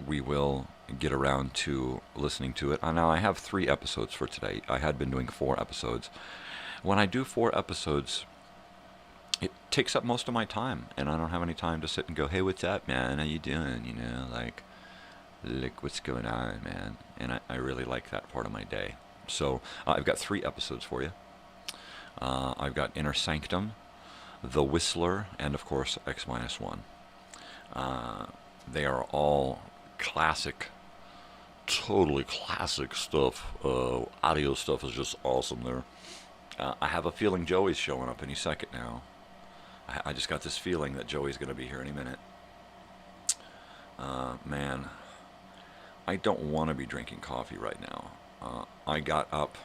we will get around to listening to it. Now, I have 3 episodes for today. I had been doing 4 episodes. When I do 4 episodes, it takes up most of my time, and I don't have any time to sit and go, hey, what's up, man? How you doing? You know, like what's going on, man? And I really like that part of my day. So I've got 3 episodes for you. I've got Inner Sanctum, The Whistler, and of course X-1. They are all classic, totally classic stuff. Audio stuff is just awesome there. I have a feeling Joey's showing up any second now. I just got this feeling that Joey's going to be here any minute. Man, I don't want to be drinking coffee right now. I got up,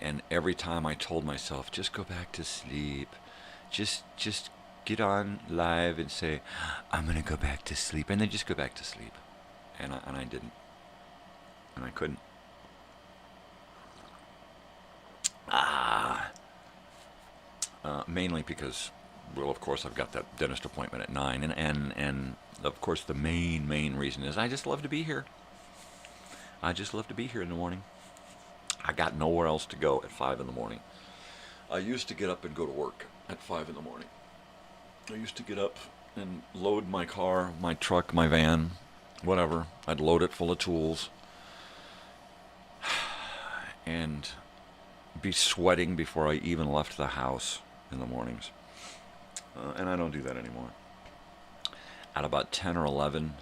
and every time I told myself, just go back to sleep. Just get on live and say, I'm going to go back to sleep. And then just go back to sleep. And I didn't. And I couldn't. Mainly because, well, of course, I've got that dentist appointment at 9. And of course, the main reason is I just love to be here. I just love to be here in the morning. I got nowhere else to go at 5 in the morning. I used to get up and go to work at 5 in the morning. I used to get up and load my car, my truck, my van, whatever. I'd load it full of tools and be sweating before I even left the house in the mornings. And I don't do that anymore. At about 10 or 11,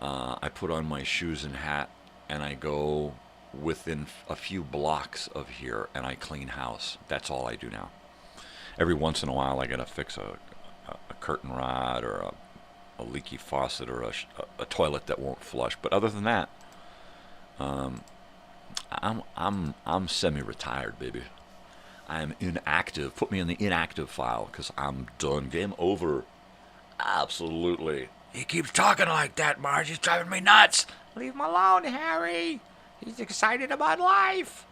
I put on my shoes and hat and I go within a few blocks of here and I clean house. That's all I do now. Every once in a while I gotta fix a curtain rod or a leaky faucet or a toilet that won't flush. But other than that, I'm semi-retired, baby. I'm inactive. Put me in the inactive file because I'm done. Game over. Absolutely. He keeps talking like that, Marge. He's driving me nuts. Leave him alone, Harry. He's excited about life.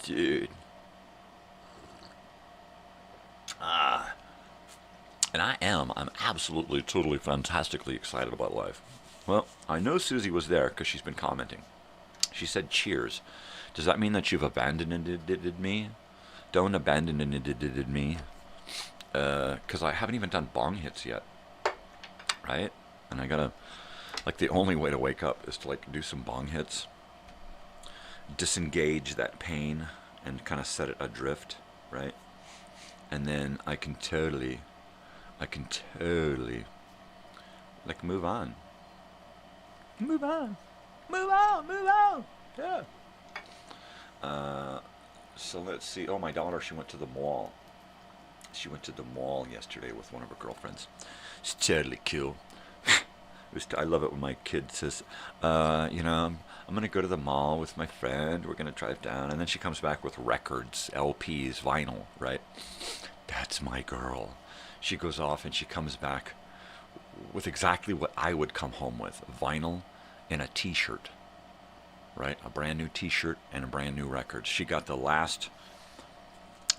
Dude. And I'm absolutely, totally, fantastically excited about life. Well, I know Susie was there because she's been commenting. She said cheers. Does that mean that you've abandoned me? Don't abandon me. Because I haven't even done bong hits yet. Right? And I gotta, like, the only way to wake up is to, like, do some bong hits. Disengage that pain and kind of set it adrift, right? And then I can totally, like, move on. Move on. Yeah. So let's see. Oh, my daughter, she went to the mall. She went to the mall yesterday with one of her girlfriends. It's totally cool. I love it when my kid says, I'm going to go to the mall with my friend. We're going to drive down. And then she comes back with records, LPs, vinyl, right? That's my girl. She goes off and she comes back with exactly what I would come home with. Vinyl and a t-shirt, right? A brand new t-shirt and a brand new record. She got the last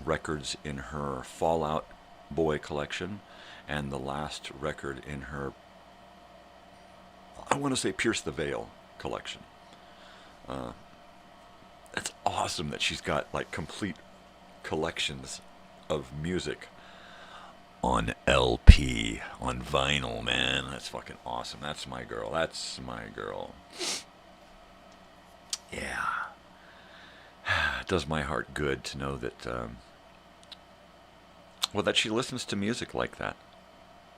records in her Fallout Boy collection and the last record in her, I want to say, Pierce the Veil collection. That's awesome that she's got, like, complete collections of music on LP, on vinyl, man. That's fucking awesome. That's my girl. Yeah. It does my heart good to know that, that she listens to music like that,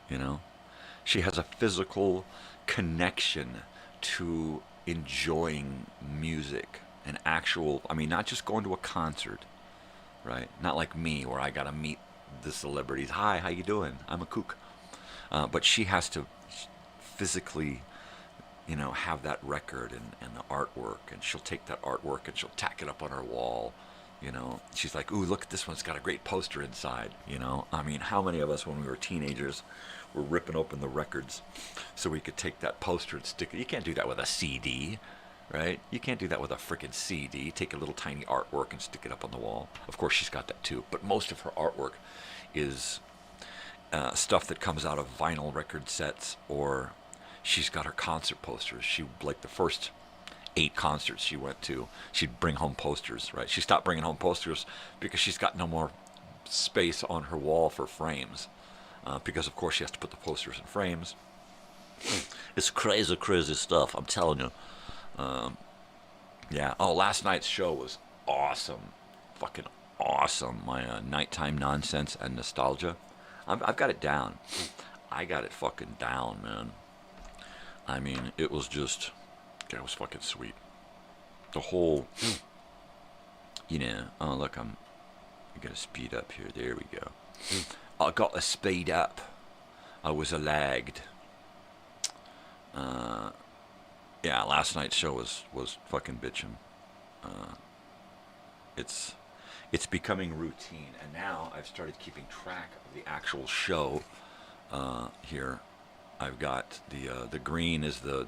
you know? She has a physical connection to enjoying music, an actual, not just going to a concert, right? Not like me, where I gotta meet the celebrities. Hi, how you doing? I'm a kook. But she has to physically, have that record and the artwork, and she'll take that artwork and she'll tack it up on her wall. She's like, ooh, look at this one. It's got a great poster inside. How many of us when we were teenagers were ripping open the records so we could take that poster and stick it? You can't do that with a CD, right? You can't do that with a frickin' CD. Take a little tiny artwork and stick it up on the wall. Of course, she's got that too. But most of her artwork is stuff that comes out of vinyl record sets, or she's got her concert posters. Like the first 8 concerts she went to, she'd bring home posters, right? She stopped bringing home posters because she's got no more space on her wall for frames. Because, of course, she has to put the posters in frames. It's crazy, crazy stuff, I'm telling you. Yeah. Oh, last night's show was awesome. Fucking awesome. My nighttime nonsense and nostalgia. I've got it down. I got it fucking down, man. I mean, it was just, it was fucking sweet. The whole, you know, oh look, I gotta speed up here. There we go. I got to speed up. I was a lagged. Yeah, last night's show was fucking bitchin'. It's becoming routine, and now I've started keeping track of the actual show. Here, I've got the green is the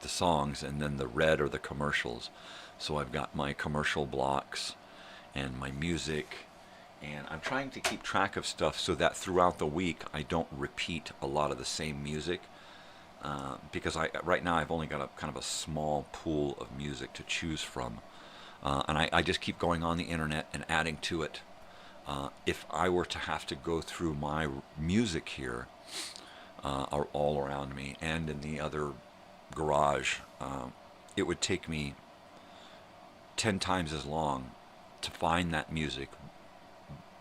songs, and then the red are the commercials. So I've got my commercial blocks and my music, and I'm trying to keep track of stuff so that throughout the week I don't repeat a lot of the same music. Because right now I've only got a kind of a small pool of music to choose from. And I just keep going on the internet and adding to it. If I were to have to go through my music here, all around me and in the other garage, it would take me 10 times as long to find that music,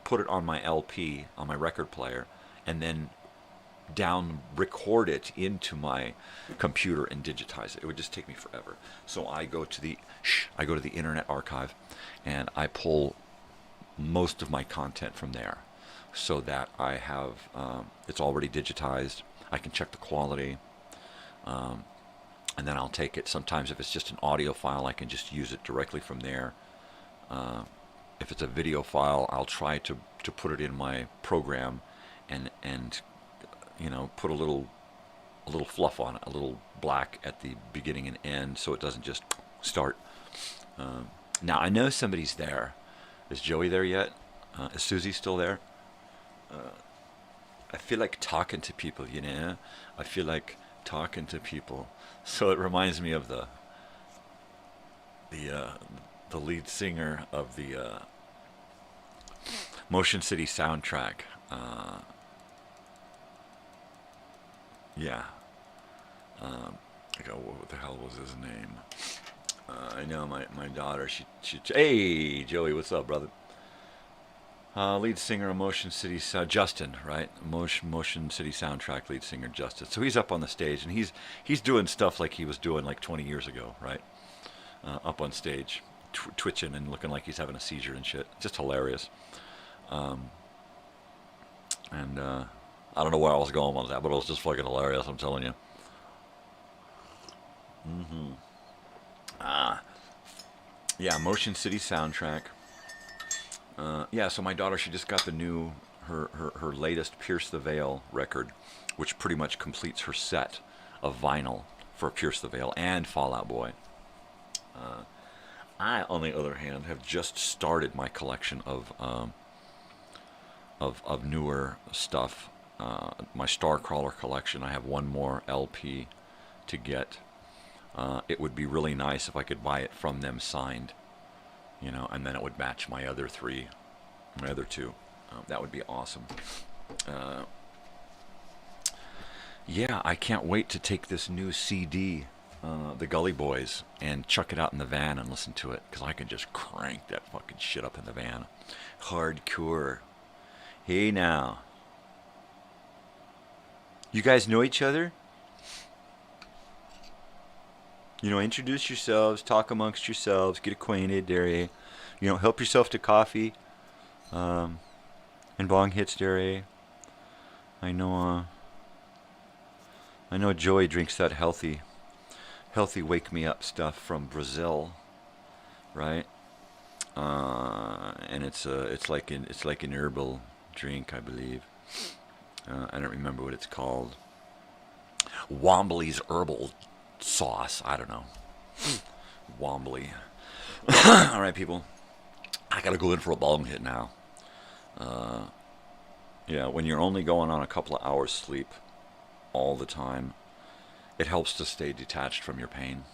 put it on my LP, on my record player, and then record it into my computer and digitize it. It would just take me forever. So I go to the Internet Archive, and I pull most of my content from there, so that I have it's already digitized. I can check the quality, and then I'll take it. Sometimes if it's just an audio file, I can just use it directly from there. If it's a video file, I'll try to put it in my program and you know, put a little fluff on it, a little black at the beginning and end, so it doesn't just start. Now I know somebody's there. Is Joey there yet? Is Susie still there? I feel like talking to people, you know. I feel like talking to people. So it reminds me of the lead singer of the Motion City soundtrack. Yeah. What the hell was his name? I know my daughter, she hey, Joey, what's up, brother? Lead singer of Motion City, Justin, right? Motion City soundtrack lead singer, Justin. So he's up on the stage, and he's doing stuff like he was doing like 20 years ago, right? Up on stage, twitching and looking like he's having a seizure and shit. Just hilarious. I don't know where I was going with that, but it was just fucking hilarious, I'm telling you. Yeah, Motion City soundtrack. Yeah, so my daughter, she just got the new, her latest Pierce the Veil record, which pretty much completes her set of vinyl for Pierce the Veil and Fall Out Boy. I, on the other hand, have just started my collection of newer stuff. My Starcrawler collection. I have one more LP to get. It would be really nice if I could buy it from them signed, you know, and then it would match my other two. That would be awesome. Yeah, I can't wait to take this new CD, The Gully Boys, and chuck it out in the van and listen to it, because I can just crank that fucking shit up in the van. Hardcore. Hey now. You guys know each other? You know, introduce yourselves, talk amongst yourselves, get acquainted, you know, help yourself to coffee, and Bong Hits, I know Joey drinks that healthy wake me up stuff from Brazil, right? And it's like an herbal drink, I believe. I don't remember what it's called. Wombly's herbal sauce. I don't know. Wombly. All right, people. I gotta go in for a bong hit now. Yeah, when you're only going on a couple of hours sleep all the time, it helps to stay detached from your pain.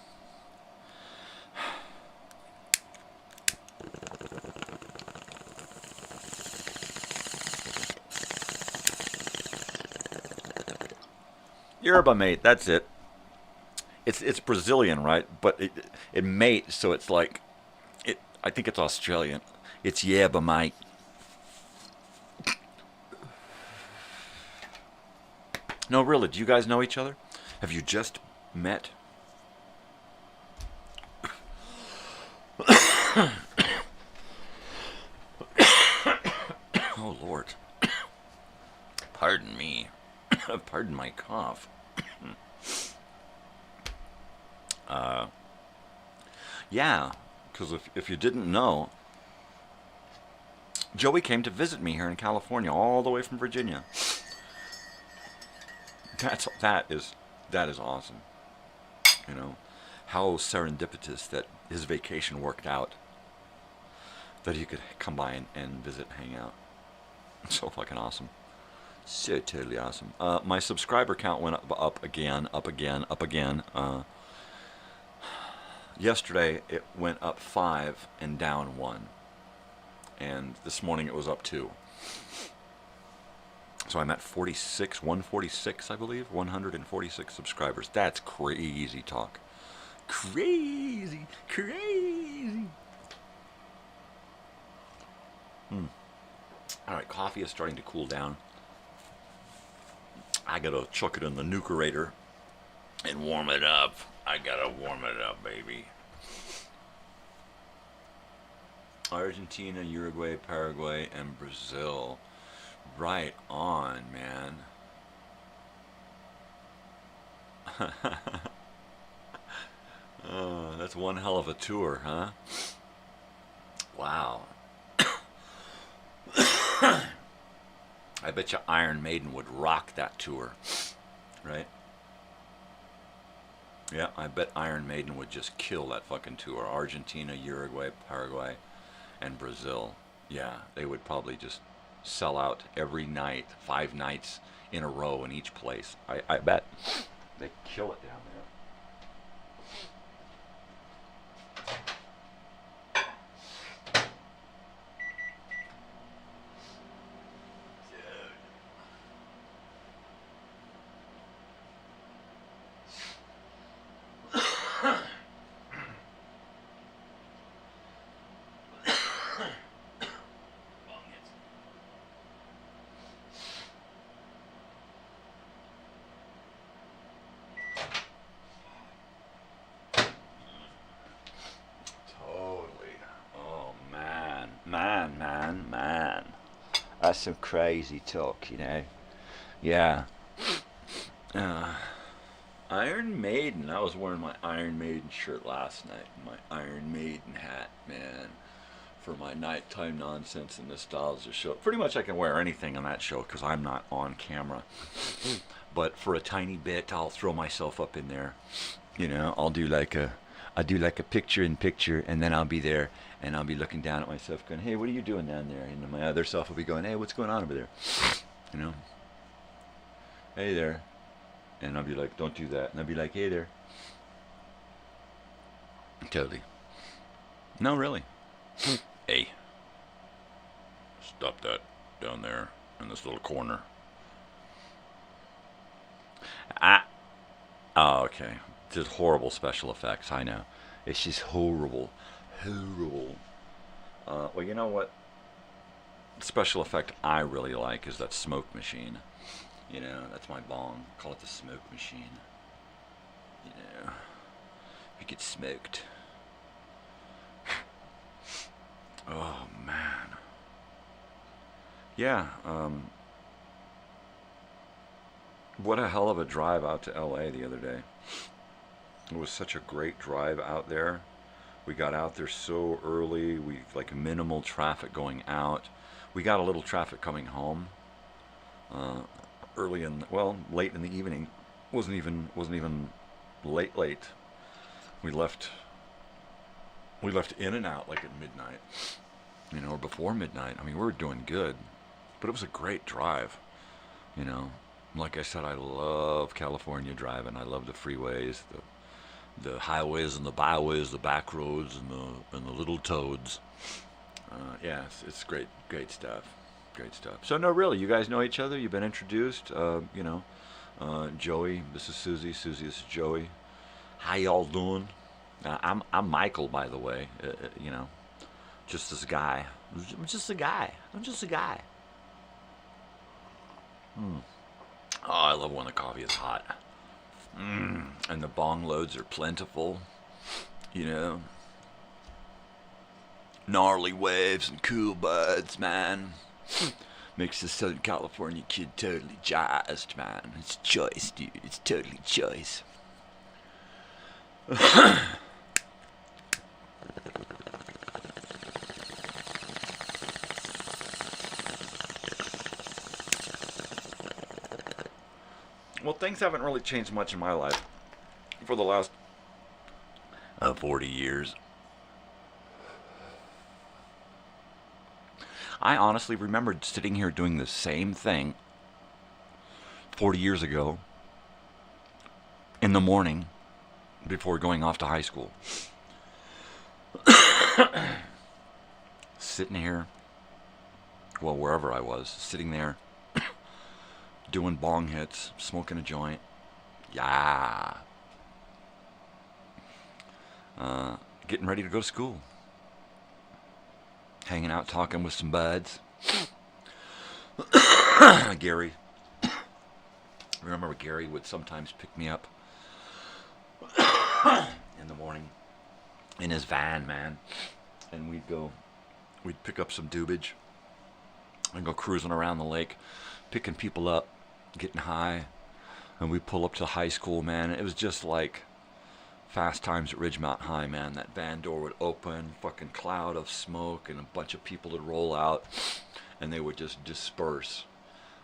Yerba mate, that's it. It's Brazilian, right? But it mate, so it's like I think it's Australian. It's Yabba, mate. No, really, do you guys know each other? Have you just met? Oh, Lord. Pardon me. Pardon my cough. Yeah, because if you didn't know, Joey came to visit me here in California, all the way from Virginia. That is awesome. You know, how serendipitous that his vacation worked out, that he could come by and visit, hang out. So fucking awesome. So totally awesome. My subscriber count went up again. Yesterday it went up 5 and down 1, and this morning it was up 2. So I'm at 146, I believe, 146 subscribers. That's crazy talk. Crazy. All right, coffee is starting to cool down. I gotta chuck it in the nucerator and warm it up. I gotta warm it up, baby. Argentina, Uruguay, Paraguay, and Brazil. Right on, man. Oh, that's one hell of a tour, huh? Wow. I bet you Iron Maiden would rock that tour, right? Yeah, I bet Iron Maiden would just kill that fucking tour. Argentina, Uruguay, Paraguay, and Brazil. Yeah, they would probably just sell out every night, 5 nights in a row in each place. I bet they kill it down there. Man. That's some crazy talk, you know. Yeah. Iron Maiden. I was wearing my Iron Maiden shirt last night. My Iron Maiden hat, man. For my nighttime nonsense and nostalgia show. Pretty much I can wear anything on that show because I'm not on camera. But for a tiny bit, I'll throw myself up in there. You know, I'll do like a picture-in-picture, and then I'll be there, and I'll be looking down at myself going, hey, what are you doing down there? And my other self will be going, hey, what's going on over there? You know? Hey there. And I'll be like, don't do that. And I'll be like, hey there. Totally. No, really. Hey. Stop that down there in this little corner. Oh, okay. Just horrible special effects, I know. It's just horrible. Well, you know what? Special effect I really like is that smoke machine. You know, that's my bong. Call it the smoke machine. You know, you get smoked. Oh, man. Yeah, what a hell of a drive out to L.A. the other day. It was such a great drive out there. We got out there so early. We like minimal traffic going out. We got a little traffic coming home. Late in the evening. Wasn't even late. We left in and out like at midnight. You know, or before midnight. I mean, we were doing good, but it was a great drive. You know, like I said, I love California driving. I love the freeways, the highways and the byways, the back roads and the little toads. Yeah, it's great stuff. Great stuff. So no, really, you guys know each other. You've been introduced. You know, Joey. This is Susie. Susie, this is Joey. How y'all doing? I'm Michael, by the way. You know, Just this guy. I'm just a guy. I'm just a guy. Oh, I love when the coffee is hot. And the bong loads are plentiful. You know. Gnarly waves and cool buds, man. Makes the Southern California kid totally jazzed, man. It's choice, dude. It's totally choice. Well, things haven't really changed much in my life for the last 40 years. I honestly remembered sitting here doing the same thing 40 years ago in the morning before going off to high school. Sitting here, well, wherever I was, sitting there, doing bong hits, smoking a joint. Yeah. Getting ready to go to school. Hanging out, talking with some buds. Gary. Remember Gary would sometimes pick me up in the morning in his van, man. And we'd pick up some doobage and go cruising around the lake, picking people up, getting high. And we'd pull up to the high school, man. It was just like Fast Times at Ridgemont High, man. That van door would open, fucking cloud of smoke, and a bunch of people would roll out, and they would just disperse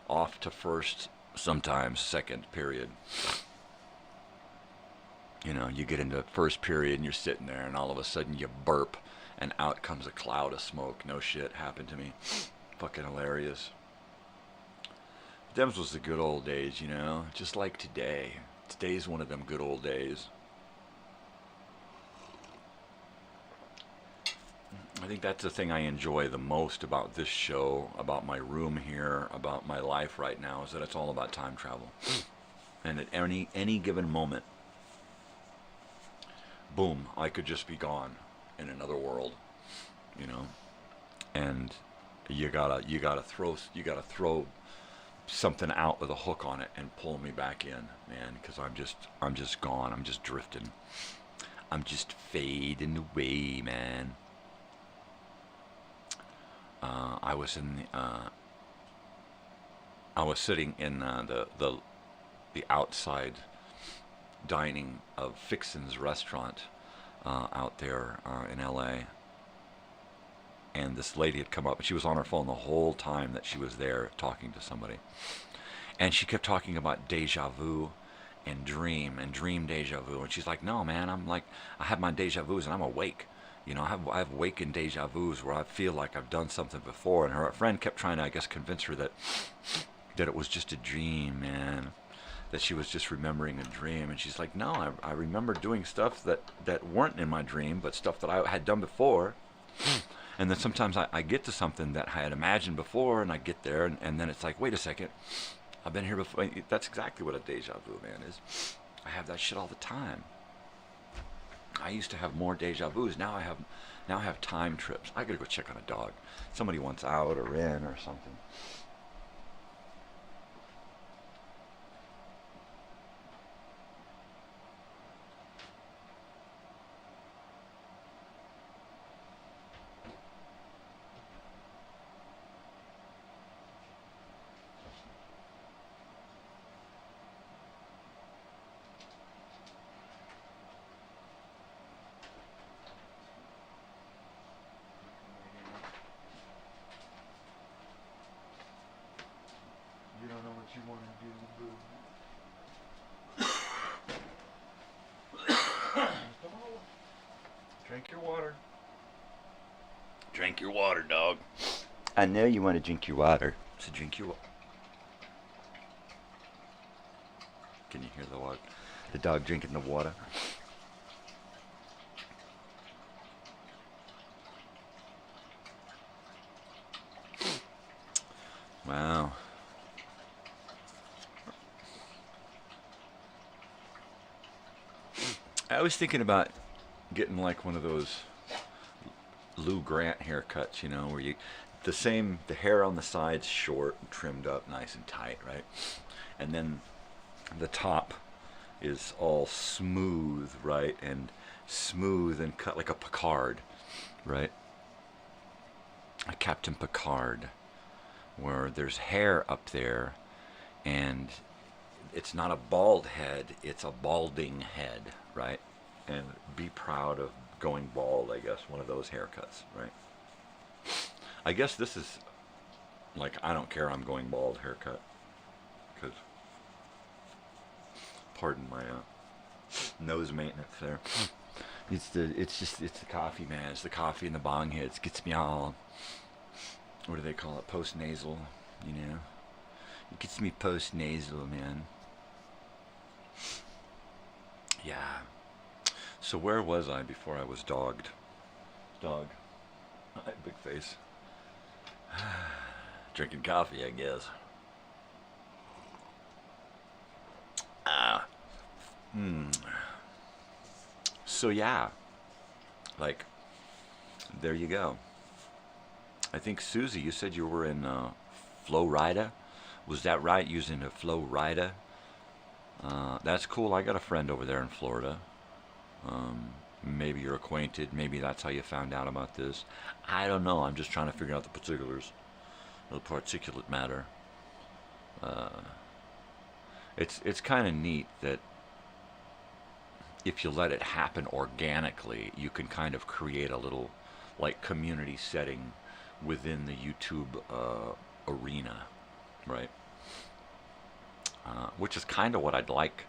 off to first, sometimes second period. You know, you get into first period and you're sitting there, and all of a sudden you burp, and out comes a cloud of smoke. No shit, happened to me. Fucking hilarious. Them was the good old days, you know, just like today. Today's one of them good old days. I think that's the thing I enjoy the most about this show, about my room here, about my life right now, is that it's all about time travel. And at any given moment, boom, I could just be gone in another world, you know. And you gotta throw something out with a hook on it and pull me back in, man, because I'm just gone. I'm just drifting. I'm just fading away, man. I was sitting in the outside dining of Fixin's restaurant out there in L.A. And this lady had come up, and she was on her phone the whole time that she was there talking to somebody. And she kept talking about deja vu and dream deja vu. And she's like, no, man, I have my deja vus and I'm awake. You know, I have wakened deja vus where I feel like I've done something before. And her friend kept trying to, I guess, convince her that it was just a dream, man. That she was just remembering a dream. And she's like, no, I remember doing stuff that weren't in my dream, but stuff that I had done before. And then sometimes I get to something that I had imagined before, and I get there, and then it's like, wait a second, I've been here before. That's exactly what a deja vu, man, is. I have that shit all the time. I used to have more deja vus. Now I have time trips. I gotta go check on a dog. Somebody wants out or in or something. You want to do, boo. Drink your water. Drink your water, dog. I know you want to drink your water, so drink your water. Can you hear the dog drinking the water? Wow. I was thinking about getting like one of those Lou Grant haircuts, you know, where the hair on the sides short and trimmed up nice and tight, right? And then the top is all smooth, right? And smooth and cut like a Picard, right? A Captain Picard, where there's hair up there, and it's not a bald head, it's a balding head, right? And be proud of going bald, I guess, one of those haircuts, right? I guess this is like, I don't care, I'm going bald haircut, because, pardon my nose maintenance there. It's the coffee, man. It's the coffee and the bong hits. Gets me all, what do they call it? Post-nasal, you know? It gets me post-nasal, man. Yeah. So where was I before I was dogged? Dog. Big face. Drinking coffee, I guess. So yeah, like, there you go. I think, Susie, you said you were in Florida. Was that right, using a Florida? That's cool. I got a friend over there in Florida. Maybe you're acquainted. Maybe that's how you found out about this. I don't know. I'm just trying to figure out the particulars, the particulate matter. It's kind of neat that if you let it happen organically, you can kind of create a little, like, community setting within the YouTube arena, right? Which is kind of what I'd like,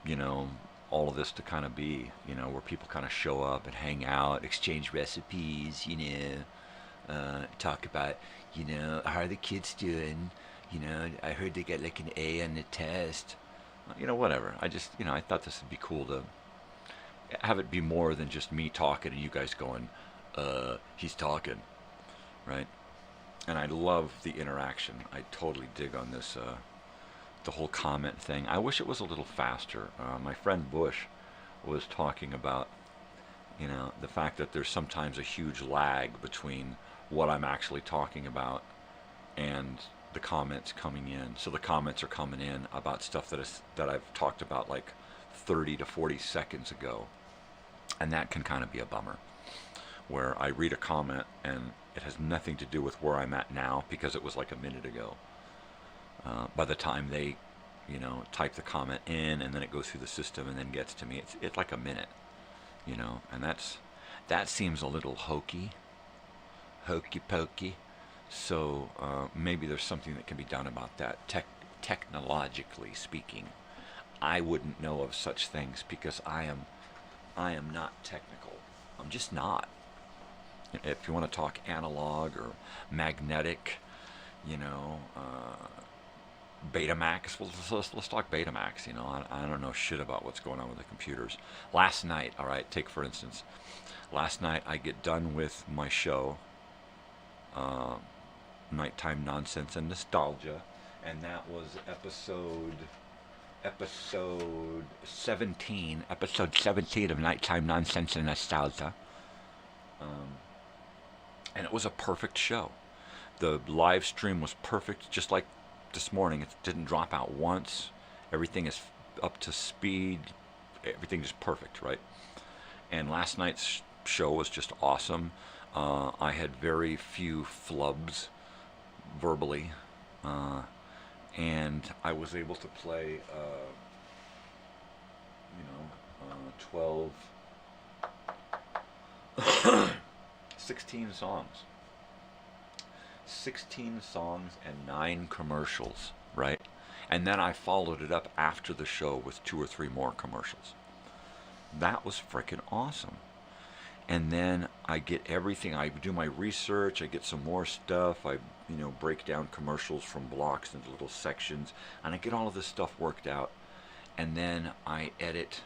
you know, all of this to kind of be, you know, where people kind of show up and hang out, exchange recipes, you know, talk about, you know, how are the kids doing? You know, I heard they got like an A on the test. You know, whatever. I just, you know, I thought this would be cool to have it be more than just me talking and you guys going, he's talking, right? And I love the interaction. I totally dig on this, the whole comment thing. I wish it was a little faster. My friend Bush was talking about, you know, the fact that there's sometimes a huge lag between what I'm actually talking about and the comments coming in. So the comments are coming in about stuff that I've talked about like 30 to 40 seconds ago, and that can kind of be a bummer, where I read a comment and it has nothing to do with where I'm at now because it was like a minute ago. By the time they, you know, type the comment in and then it goes through the system and then gets to me, it's like a minute, you know, and that seems a little hokey pokey. So maybe there's something that can be done about that, technologically speaking. I wouldn't know of such things because I am not technical. I'm just not. If you want to talk analog or magnetic, you know, Betamax, let's talk Betamax. You know, I don't know shit about what's going on with the computers. Last night, all right, take for instance, last night I get done with my show, Nighttime Nonsense and Nostalgia, and that was episode 17 of Nighttime Nonsense and Nostalgia, and it was a perfect show. The live stream was perfect, just like this morning. It didn't drop out once. Everything is up to speed. Everything is perfect, right? And last night's show was just awesome. I had very few flubs verbally, and I was able to play, 16 songs. 16 songs and 9 commercials, right? And then I followed it up after the show with 2 or 3 more commercials. That was freaking awesome. And then I get everything. I do my research. I get some more stuff. I, break down commercials from blocks into little sections, and I get all of this stuff worked out. And then I edit.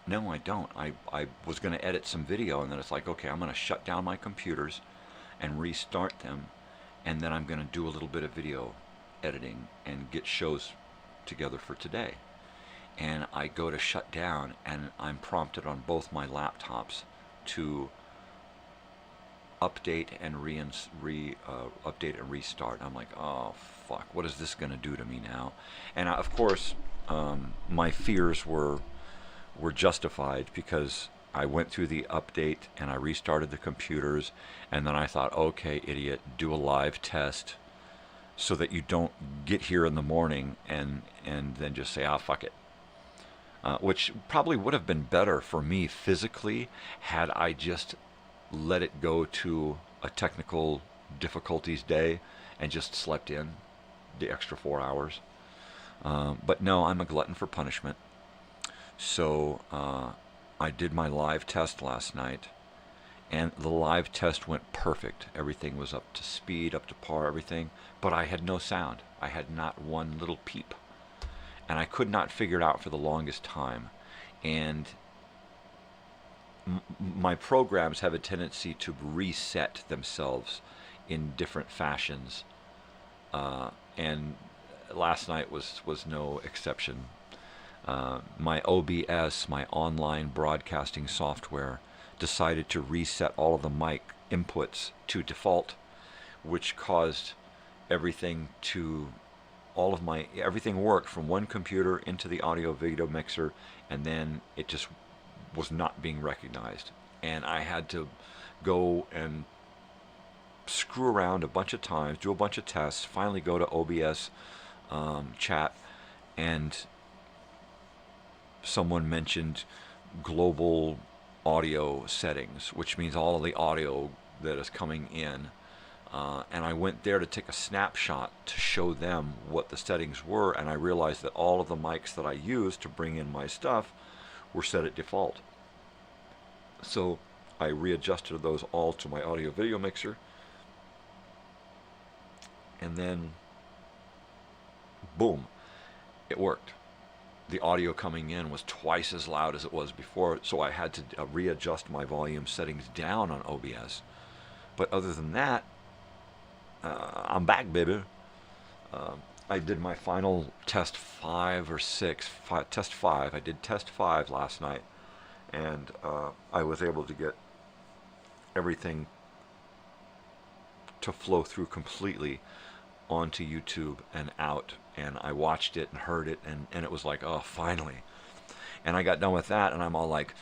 No, I don't. I was going to edit some video, and then it's like, okay, I'm going to shut down my computers and restart them, and then I'm going to do a little bit of video editing and get shows together for today. and I go to shut down, and I'm prompted on both my laptops to update and update and restart. I'm like, oh fuck, what is this going to do to me now? And of course, my fears were justified, because I went through the update and I restarted the computers, and then I thought, okay, idiot, do a live test so that you don't get here in the morning and then just say, ah, fuck it. Which probably would have been better for me physically had I just let it go to a technical difficulties day and just slept in the extra 4 hours. But no, I'm a glutton for punishment. So I did my live test last night, and the live test went perfect. Everything was up to speed, up to par, everything. But I had no sound. I had not one little peep. And I could not figure it out for the longest time. And my programs have a tendency to reset themselves in different fashions. And last night was no exception. My OBS, my online broadcasting software, decided to reset all of the mic inputs to default, which caused everything worked from one computer into the audio video mixer, and then it just was not being recognized. And I had to go and screw around a bunch of times, do a bunch of tests, finally go to OBS chat, and someone mentioned global audio settings, which means all of the audio that is coming in. And I went there to take a snapshot to show them what the settings were, and I realized that all of the mics that I used to bring in my stuff were set at default. So I readjusted those all to my audio video mixer, and then boom, it worked. The audio coming in was twice as loud as it was before, so I had to readjust my volume settings down on OBS. But other than that, I'm back, baby. I did my final test 5 or 6. Test 5. I did test 5 last night, and I was able to get everything to flow through completely onto YouTube and out, and I watched it and heard it, and it was like, oh, finally. And I got done with that, and I'm all like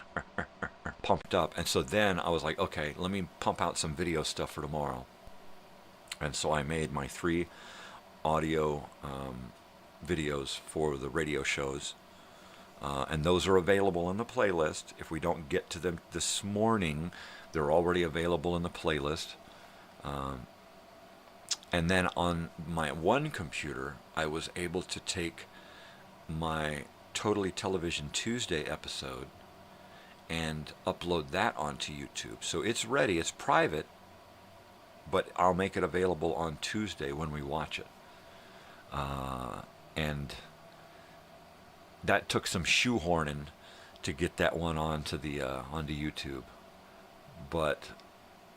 pumped up. And so then I was like, okay, let me pump out some video stuff for tomorrow. And so I made my 3 audio videos for the radio shows, and those are available in the playlist. If we don't get to them this morning, they're already available in the playlist. And then on my one computer, I was able to take my Totally Television Tuesday episode and upload that onto YouTube. So it's ready, it's private, but I'll make it available on Tuesday when we watch it. And that took some shoehorning to get that one onto YouTube. But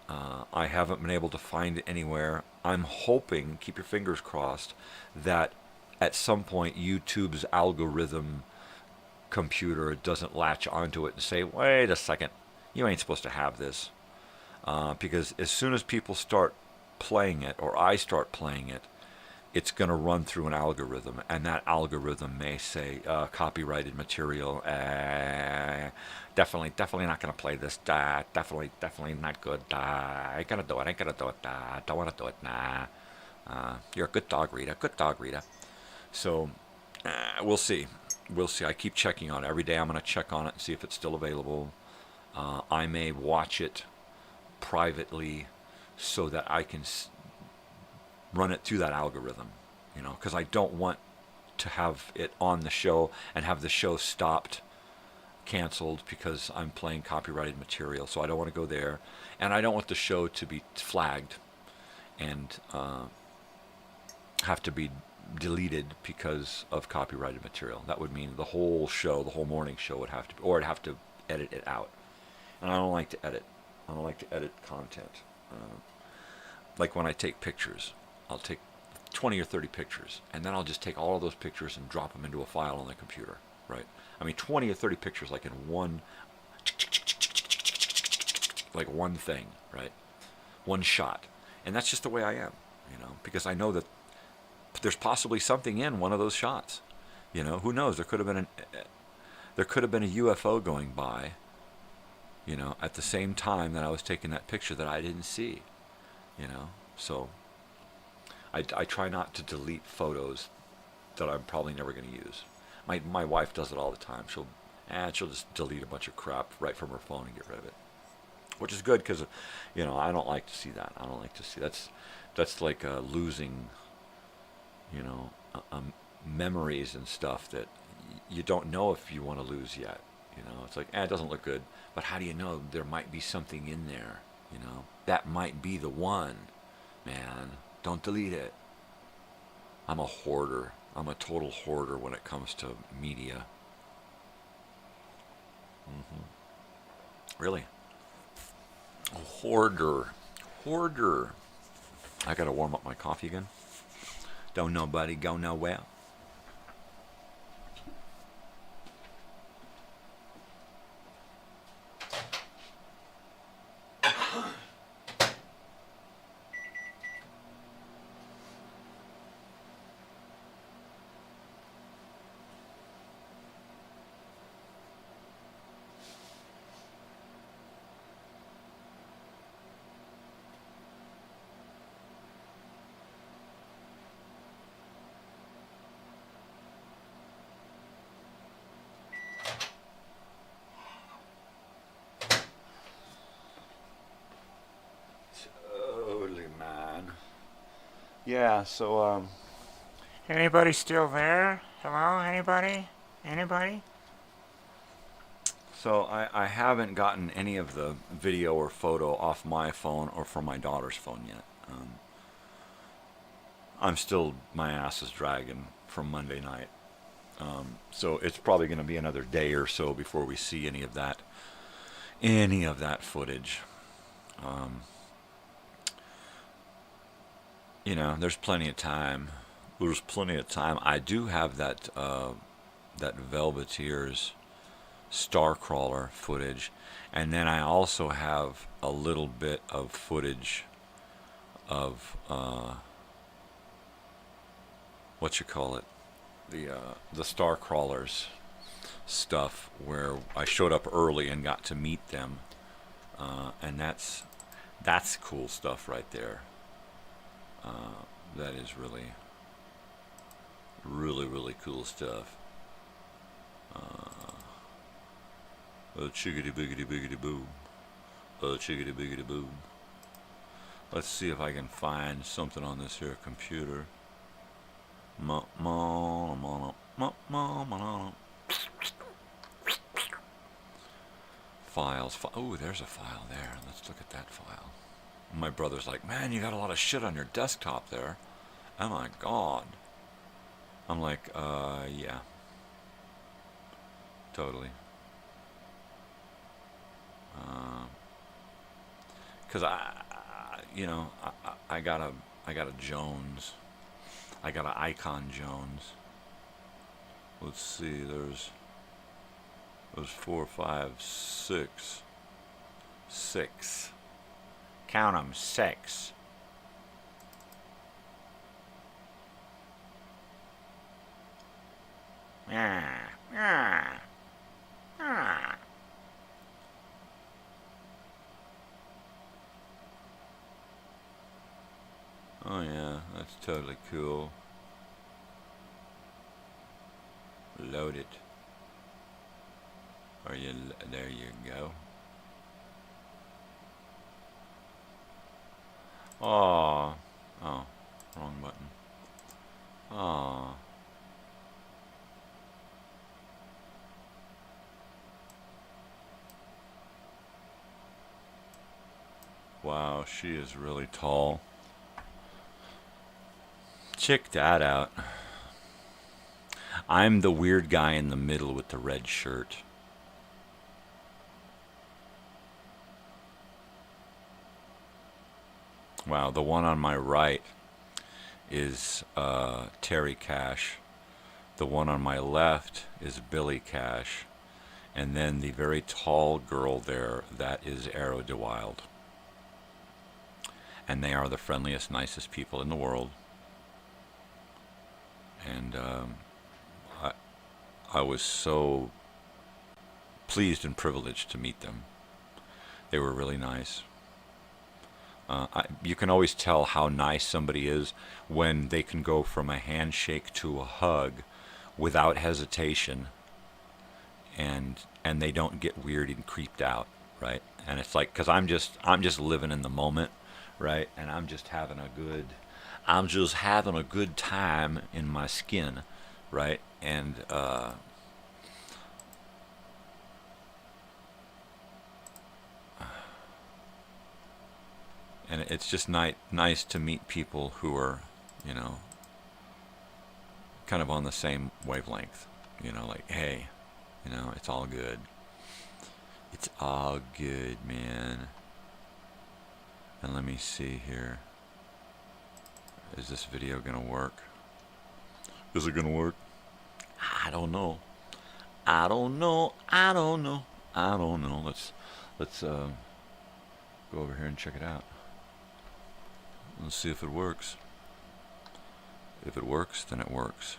I haven't been able to find it anywhere. I'm hoping, keep your fingers crossed, that at some point YouTube's algorithm computer doesn't latch onto it and say, wait a second, you ain't supposed to have this. Because as soon as people start playing it, or I start playing it, it's going to run through an algorithm, and that algorithm may say copyrighted material, definitely not going to play this, definitely not good, ain't going to do it, don't want to do it, you're a good dog reader. So we'll see. I keep checking on it. Every day I'm going to check on it and see if it's still available. I may watch it privately so that I can run it through that algorithm, because I don't want to have it on the show and have the show stopped, canceled, because I'm playing copyrighted material. So I don't want to go there, and I don't want the show to be flagged and have to be deleted because of copyrighted material. That would mean the whole show, the whole morning show would have to, or I'd have to edit it out, and I don't like to edit. I don't like to edit content. Like when I take pictures, I'll take 20 or 30 pictures, and then I'll just take all of those pictures and drop them into a file on the computer. right? I mean, 20 or 30 pictures like in one, like one thing, right? One shot. And that's just the way I am, you know, because I know that there's possibly something in one of those shots. You know, who knows? There could have been a UFO going by, you know, at the same time that I was taking that picture that I didn't see, you know. So I try not to delete photos that I'm probably never going to use. My wife does it all the time. She'll just delete a bunch of crap right from her phone and get rid of it, which is good because, you know, I don't like to see that. I don't like to see that's like losing, you know, memories and stuff that you don't know if you want to lose yet. You know, it's like, it doesn't look good, but how do you know there might be something in there? You know, that might be the one, man. Don't delete it. I'm a hoarder. I'm a total hoarder when it comes to media. Really. A hoarder. I gotta warm up my coffee again. Don't nobody go nowhere. Yeah, so, Anybody still there? Hello? Anybody? Anybody? So I haven't gotten any of the video or photo off my phone or from my daughter's phone yet. I'm still, my ass is dragging from Monday night. So it's probably going to be another day or so before we see any of that footage. You know, there's plenty of time. I do have that Velveteers Starcrawler footage, and then I also have a little bit of footage of the Starcrawlers stuff, where I showed up early and got to meet them, and that's cool stuff right there. That is really, really, really cool stuff. Chickity biggity biggity boom. Chickity biggity boom. Let's see if I can find something on this here computer. Files. Oh, there's a file there. Let's look at that file. My brother's like, man, you got a lot of shit on your desktop there. Oh my God. I'm like, yeah. Totally. Cause I got a Jones. I got an Icon Jones. Let's see, there's 4, 5, 6. 6. Count 'em, 6. Oh yeah, that's totally cool. Load it. There you go. Oh, wrong button. Oh. Wow, she is really tall. Check that out. I'm the weird guy in the middle with the red shirt. Wow, the one on my right is Terry Cash The one on my left is Billy Cash. And then the very tall girl there, that is Arrow DeWild. And they are the friendliest, nicest people in the world. And I was so pleased and privileged to meet them. They were really nice. You can always tell how nice somebody is when they can go from a handshake to a hug without hesitation, and they don't get weird and creeped out, right? And it's like, because I'm just living in the moment, right? And I'm just having a good time in my skin, right? And and it's just nice to meet people who are, you know, kind of on the same wavelength, you know, like, hey, you know, it's all good. It's all good, man. And let me see here. Is this video gonna work? Is it gonna work? I don't know. I don't know. Let's go over here and check it out. Let's see if it works. If it works, then it works.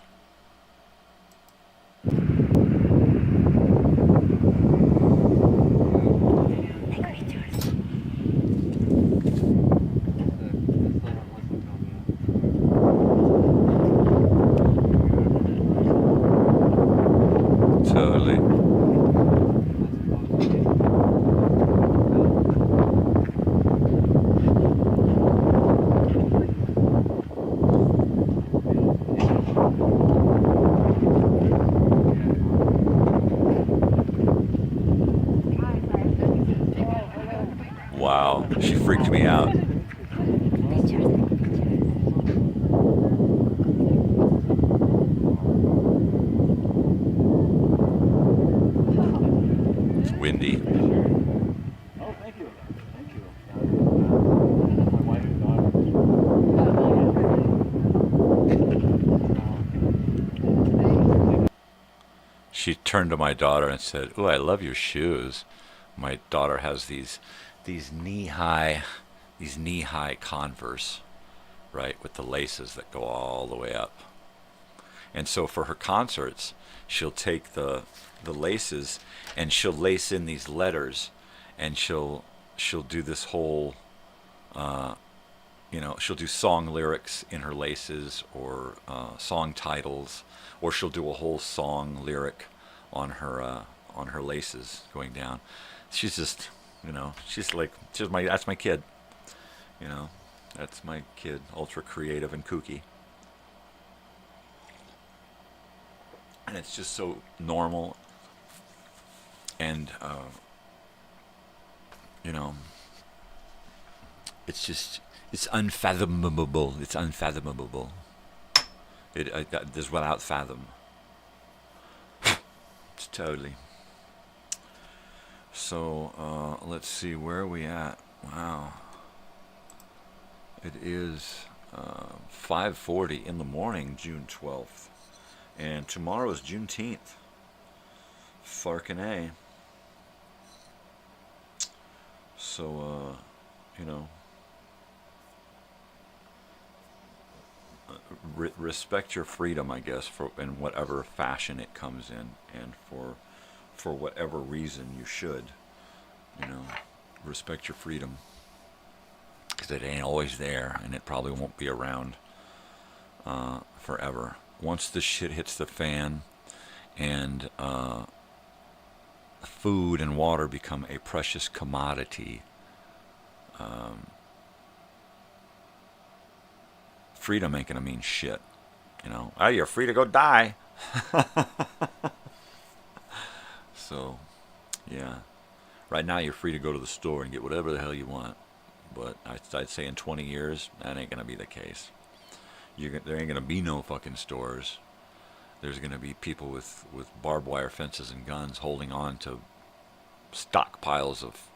Totally. Wow, she freaked me out. It's windy. Oh, thank you. Thank you. She turned to my daughter and said, "Ooh, I love your shoes." My daughter has these knee-high Converse, right, with the laces that go all the way up. And so for her concerts, she'll take the laces and she'll lace in these letters, and she'll do this whole, you know, she'll do song lyrics in her laces, or song titles, or she'll do a whole song lyric on her laces going down. She's just, you know, that's my kid. You know, that's my kid, ultra creative and kooky. And it's just so normal. And, you know, it's unfathomable. It's unfathomable. There's without fathom. It's totally. So, let's see, where are we at? Wow. It is 5:40 in the morning, June 12th. And tomorrow is Juneteenth. Farkin' A. So, you know, respect your freedom, I guess, in whatever fashion it comes in, and for whatever reason you should, you know, respect your freedom, because it ain't always there, and it probably won't be around forever. Once the shit hits the fan, and food and water become a precious commodity, freedom ain't gonna mean shit, you know. Oh, you're free to go die. So, yeah. Right now you're free to go to the store and get whatever the hell you want. But I'd say in 20 years, that ain't going to be the case. There ain't going to be no fucking stores. There's going to be people with barbed wire fences and guns holding on to stockpiles of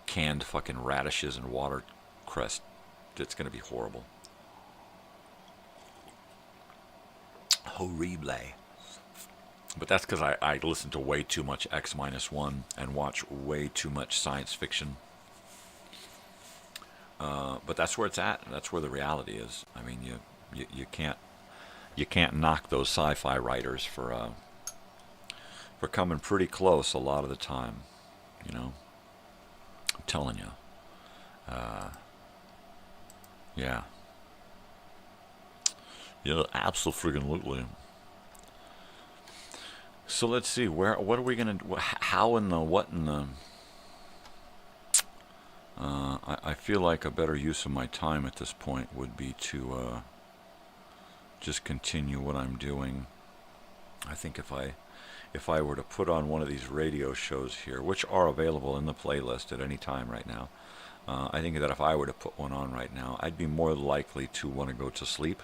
canned fucking radishes and watercress. It's going to be horrible. Horrible. But that's because I listen to way too much X-1 and watch way too much science fiction. But that's where it's at. That's where the reality is. I mean, you can't knock those sci-fi writers for coming pretty close a lot of the time. You know, I'm telling you. Yeah. Yeah, absolutely. So let's see, what are we gonna, how in the, what in the, I feel like a better use of my time at this point would be to just continue what I'm doing. I think if I were to put on one of these radio shows here, which are available in the playlist at any time right now, I think that if I were to put one on right now, I'd be more likely to want to go to sleep.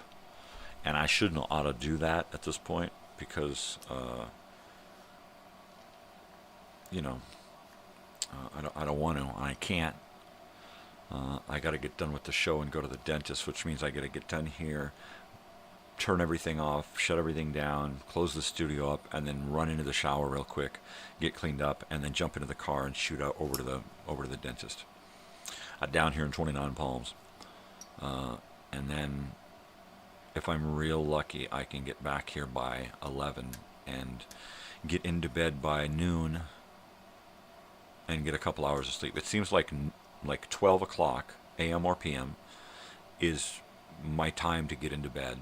And I shouldn't ought to do that at this point because, you know, I don't want to. I can't. I got to get done with the show and go to the dentist, which means I got to get done here, turn everything off, shut everything down, close the studio up, and then run into the shower real quick, get cleaned up, and then jump into the car and shoot out over to the dentist. Down here in 29 Palms. And then, if I'm real lucky, I can get back here by 11 and get into bed by noon and get a couple hours of sleep. It seems like 12 o'clock a.m. or p.m. is my time to get into bed,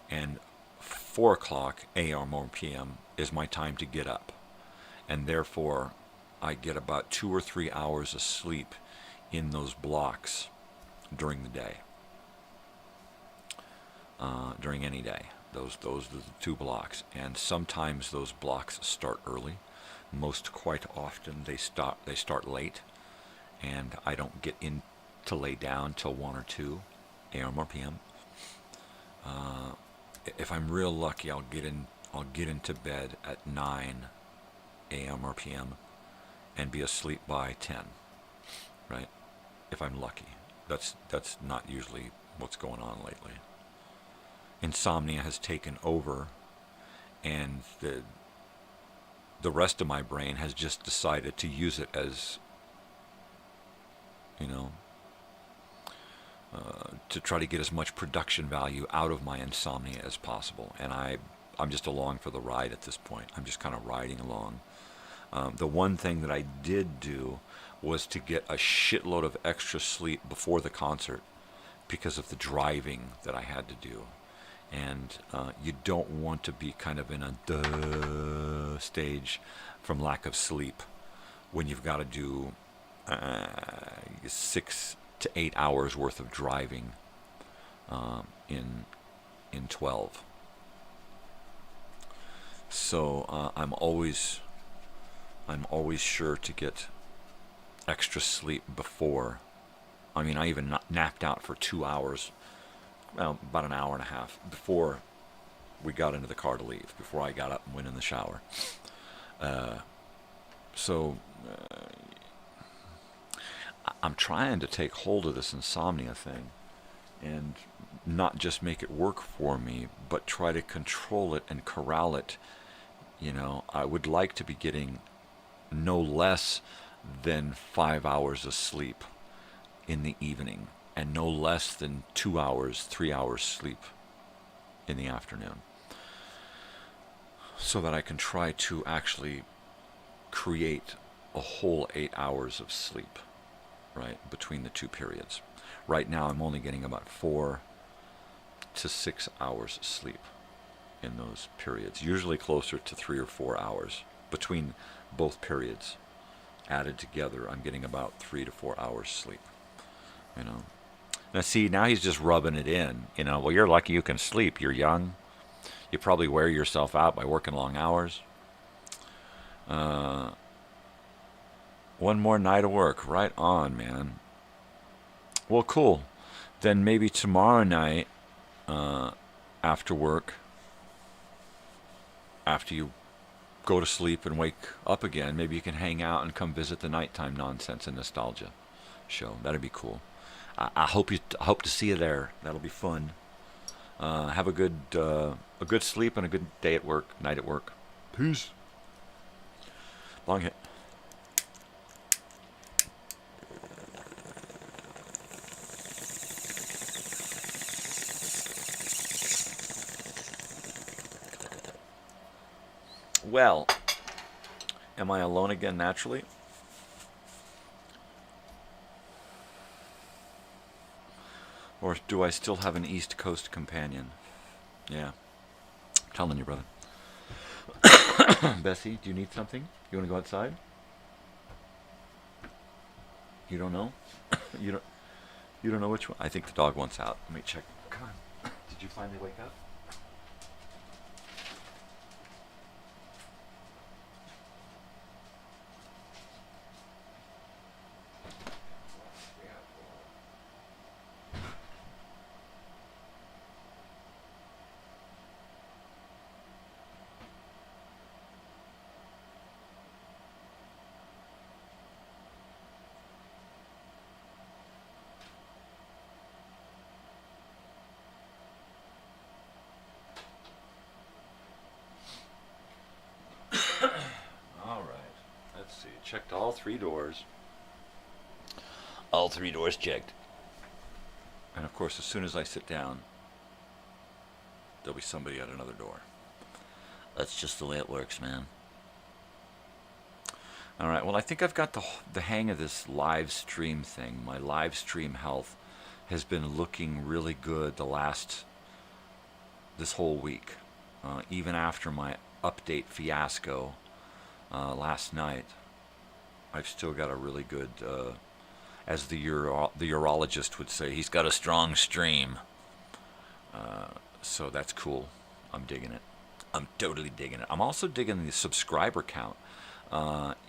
and 4 o'clock a.m. or p.m. is my time to get up, and therefore I get about 2 or 3 hours of sleep in those blocks during the day. During any day, those are the 2 blocks, and sometimes those blocks start early. Most quite often they start late, and I don't get in to lay down till 1 or 2 a.m. or p.m. If I'm real lucky, I'll get into bed at 9 a.m. or p.m. and be asleep by 10. Right? If I'm lucky. That's not usually what's going on lately. Insomnia has taken over, and the rest of my brain has just decided to use it as, you know, to try to get as much production value out of my insomnia as possible. And I'm just along for the ride at this point. I'm just kind of riding along. The one thing that I did do was to get a shitload of extra sleep before the concert because of the driving that I had to do. And you don't want to be kind of in a stage from lack of sleep when you've got to do 6 to 8 hours worth of driving in 12. So I'm always sure to get extra sleep before. I mean, I even napped out for 2 hours. Well, about an hour and a half before we got into the car to leave, before I got up and went in the shower. I'm trying to take hold of this insomnia thing and not just make it work for me, but try to control it and corral it. You know, I would like to be getting no less than 5 hours of sleep in the evening, and no less than 2 hours, 3 hours sleep in the afternoon, so that I can try to actually create a whole 8 hours of sleep, right, between the 2 periods. Right now I'm only getting about 4 to 6 hours of sleep in those periods, usually closer to 3 or 4 hours between both periods. Added together, I'm getting about 3 to 4 hours sleep, you know. Now see, now he's just rubbing it in, you know. Well, you're lucky you can sleep. You're young. You probably wear yourself out by working long hours. One more night of work. Right on, man. Well, cool. Then maybe tomorrow night, after work, after you go to sleep and wake up again, maybe you can hang out and come visit the Nighttime Nonsense and Nostalgia show. That'd be cool. I hope to see you there. That'll be fun. Have a good sleep and a good day at work, night at work. Peace. Bong hit. Well, am I alone again naturally? Or do I still have an East Coast companion? Yeah. I'm telling you, brother. Bessie, do you need something? You want to go outside? You don't know? You don't know which one? I think the dog wants out. Let me check. Come on. Did you finally wake up? Checked all 3 doors. All 3 doors checked. And of course, as soon as I sit down, there'll be somebody at another door. That's just the way it works, man. All right, well, I think I've got the hang of this live stream thing. My live stream health has been looking really good this whole week. Even after my update fiasco last night, I've still got a really good, as the urologist would say, he's got a strong stream. So that's cool. I'm digging it. I'm totally digging it. I'm also digging the subscriber count.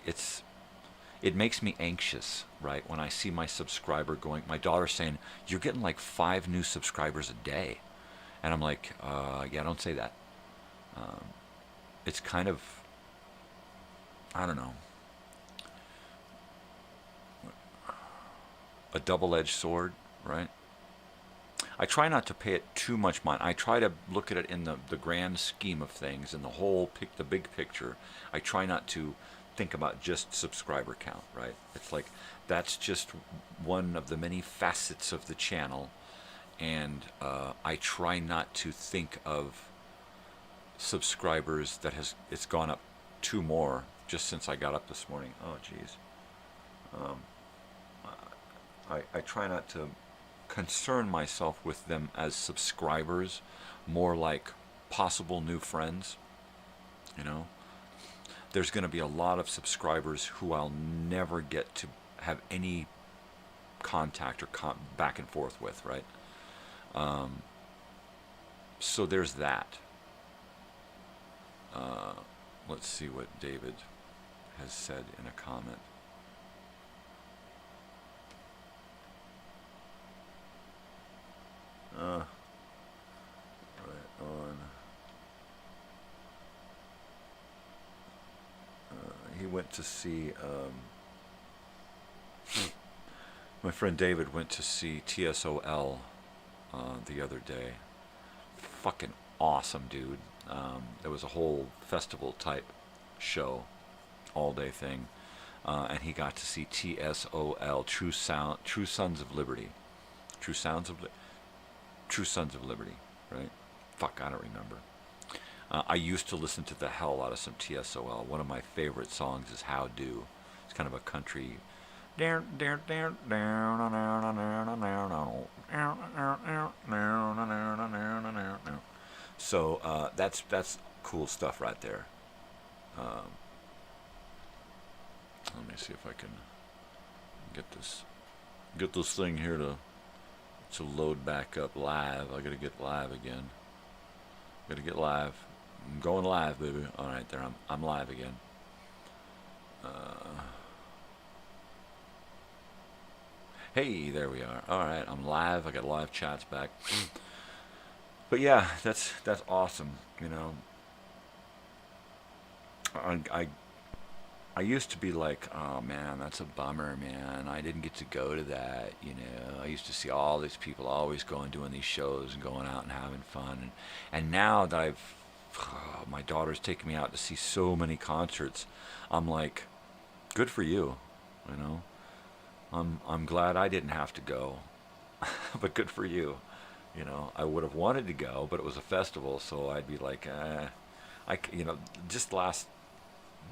It makes me anxious, right? When I see my subscriber going, my daughter's saying, you're getting like 5 new subscribers a day. And I'm like, yeah, don't say that. It's kind of, I don't know, a double-edged sword, right? I try not to pay it too much mind. I try to look at it in the grand scheme of things, in the big picture. I try not to think about just subscriber count, right? It's like that's just one of the many facets of the channel, and I try not to think of subscribers that it's gone up 2 more just since I got up this morning. Oh, geez. I try not to concern myself with them as subscribers, more like possible new friends. You know, there's going to be a lot of subscribers who I'll never get to have any contact or back and forth with, right? So there's that. Let's see what David has said in a comment. Right on. He went to see, my friend David went to see TSOL the other day. Fucking awesome, dude. There was a whole festival type show, all day thing, and he got to see TSOL, True Sons of Liberty. True Sons of Liberty, right? Fuck, I don't remember. I used to listen to the hell out of some TSOL. One of my favorite songs is How Do. It's kind of a country. So that's cool stuff right there. Let me see if I can get this thing here to load back up live. I gotta get live again. Gotta get live. I'm going live, baby. All right, there. I'm live again. Hey, there we are. All right, I'm live. I got live chats back. But yeah, that's awesome. You know, I used to be like, oh man, that's a bummer, man. I didn't get to go to that. You know, I used to see all these people always going doing these shows and going out and having fun. And now that I've my daughter's taking me out to see so many concerts. I'm like, good for you, you know. I'm glad I didn't have to go, but good for you. You know, I would have wanted to go, but it was a festival, so I'd be like, you know, just last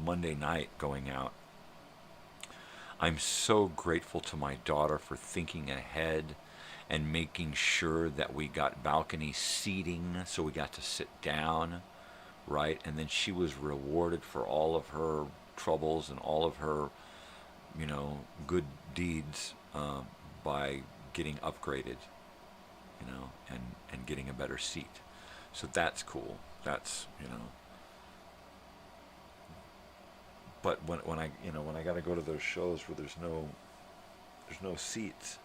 Monday night going out, I'm so grateful to my daughter for thinking ahead and making sure that we got balcony seating so we got to sit down, right? And then she was rewarded for all of her troubles and all of her, you know, good deeds by getting upgraded, you know, and getting a better seat. So that's cool. That's, you know. But when I got to go to those shows where there's no seats,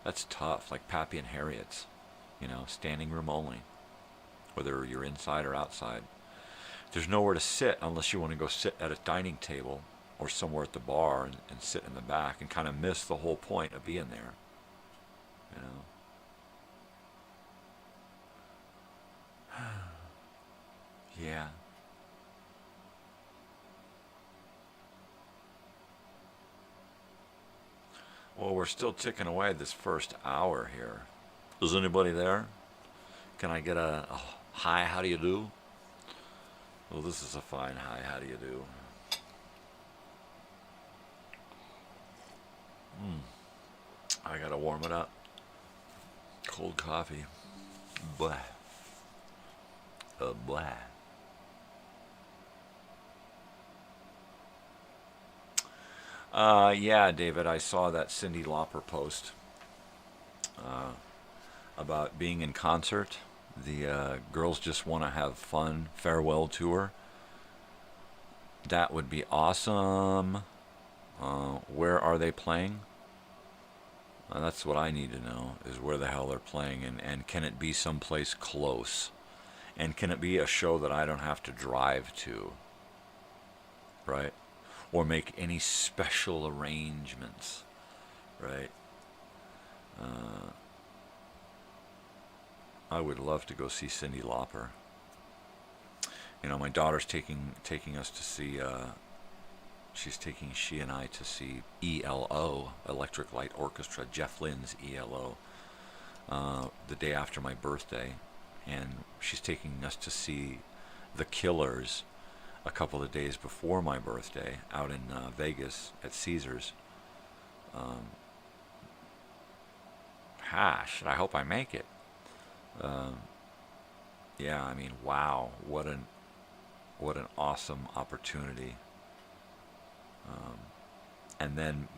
that's tough. Like Pappy and Harriet's, you know, standing room only, whether you're inside or outside. There's nowhere to sit unless you want to go sit at a dining table or somewhere at the bar and sit in the back and kind of miss the whole point of being there, you know. Yeah. Well, we're still ticking away this first hour here. Is anybody there? Can I get a hi, how do you do? Well, this is a fine hi, how do you do? I gotta warm it up. Cold coffee. Blah. Blah. Yeah, David, I saw that Cyndi Lauper post about being in concert. The Girls Just Want to Have Fun farewell tour. That would be awesome. Where are they playing? That's what I need to know, is where the hell they're playing, and can it be someplace close? And can it be a show that I don't have to drive to? Right? Or make any special arrangements, right? I would love to go see Cyndi Lauper. You know, my daughter's taking us to see. She and I to see ELO, Electric Light Orchestra, Jeff Lynne's ELO, the day after my birthday, and she's taking us to see The Killers a couple of days before my birthday out in Vegas at Caesars. I hope I make it. Yeah, I mean, wow, what an awesome opportunity. And then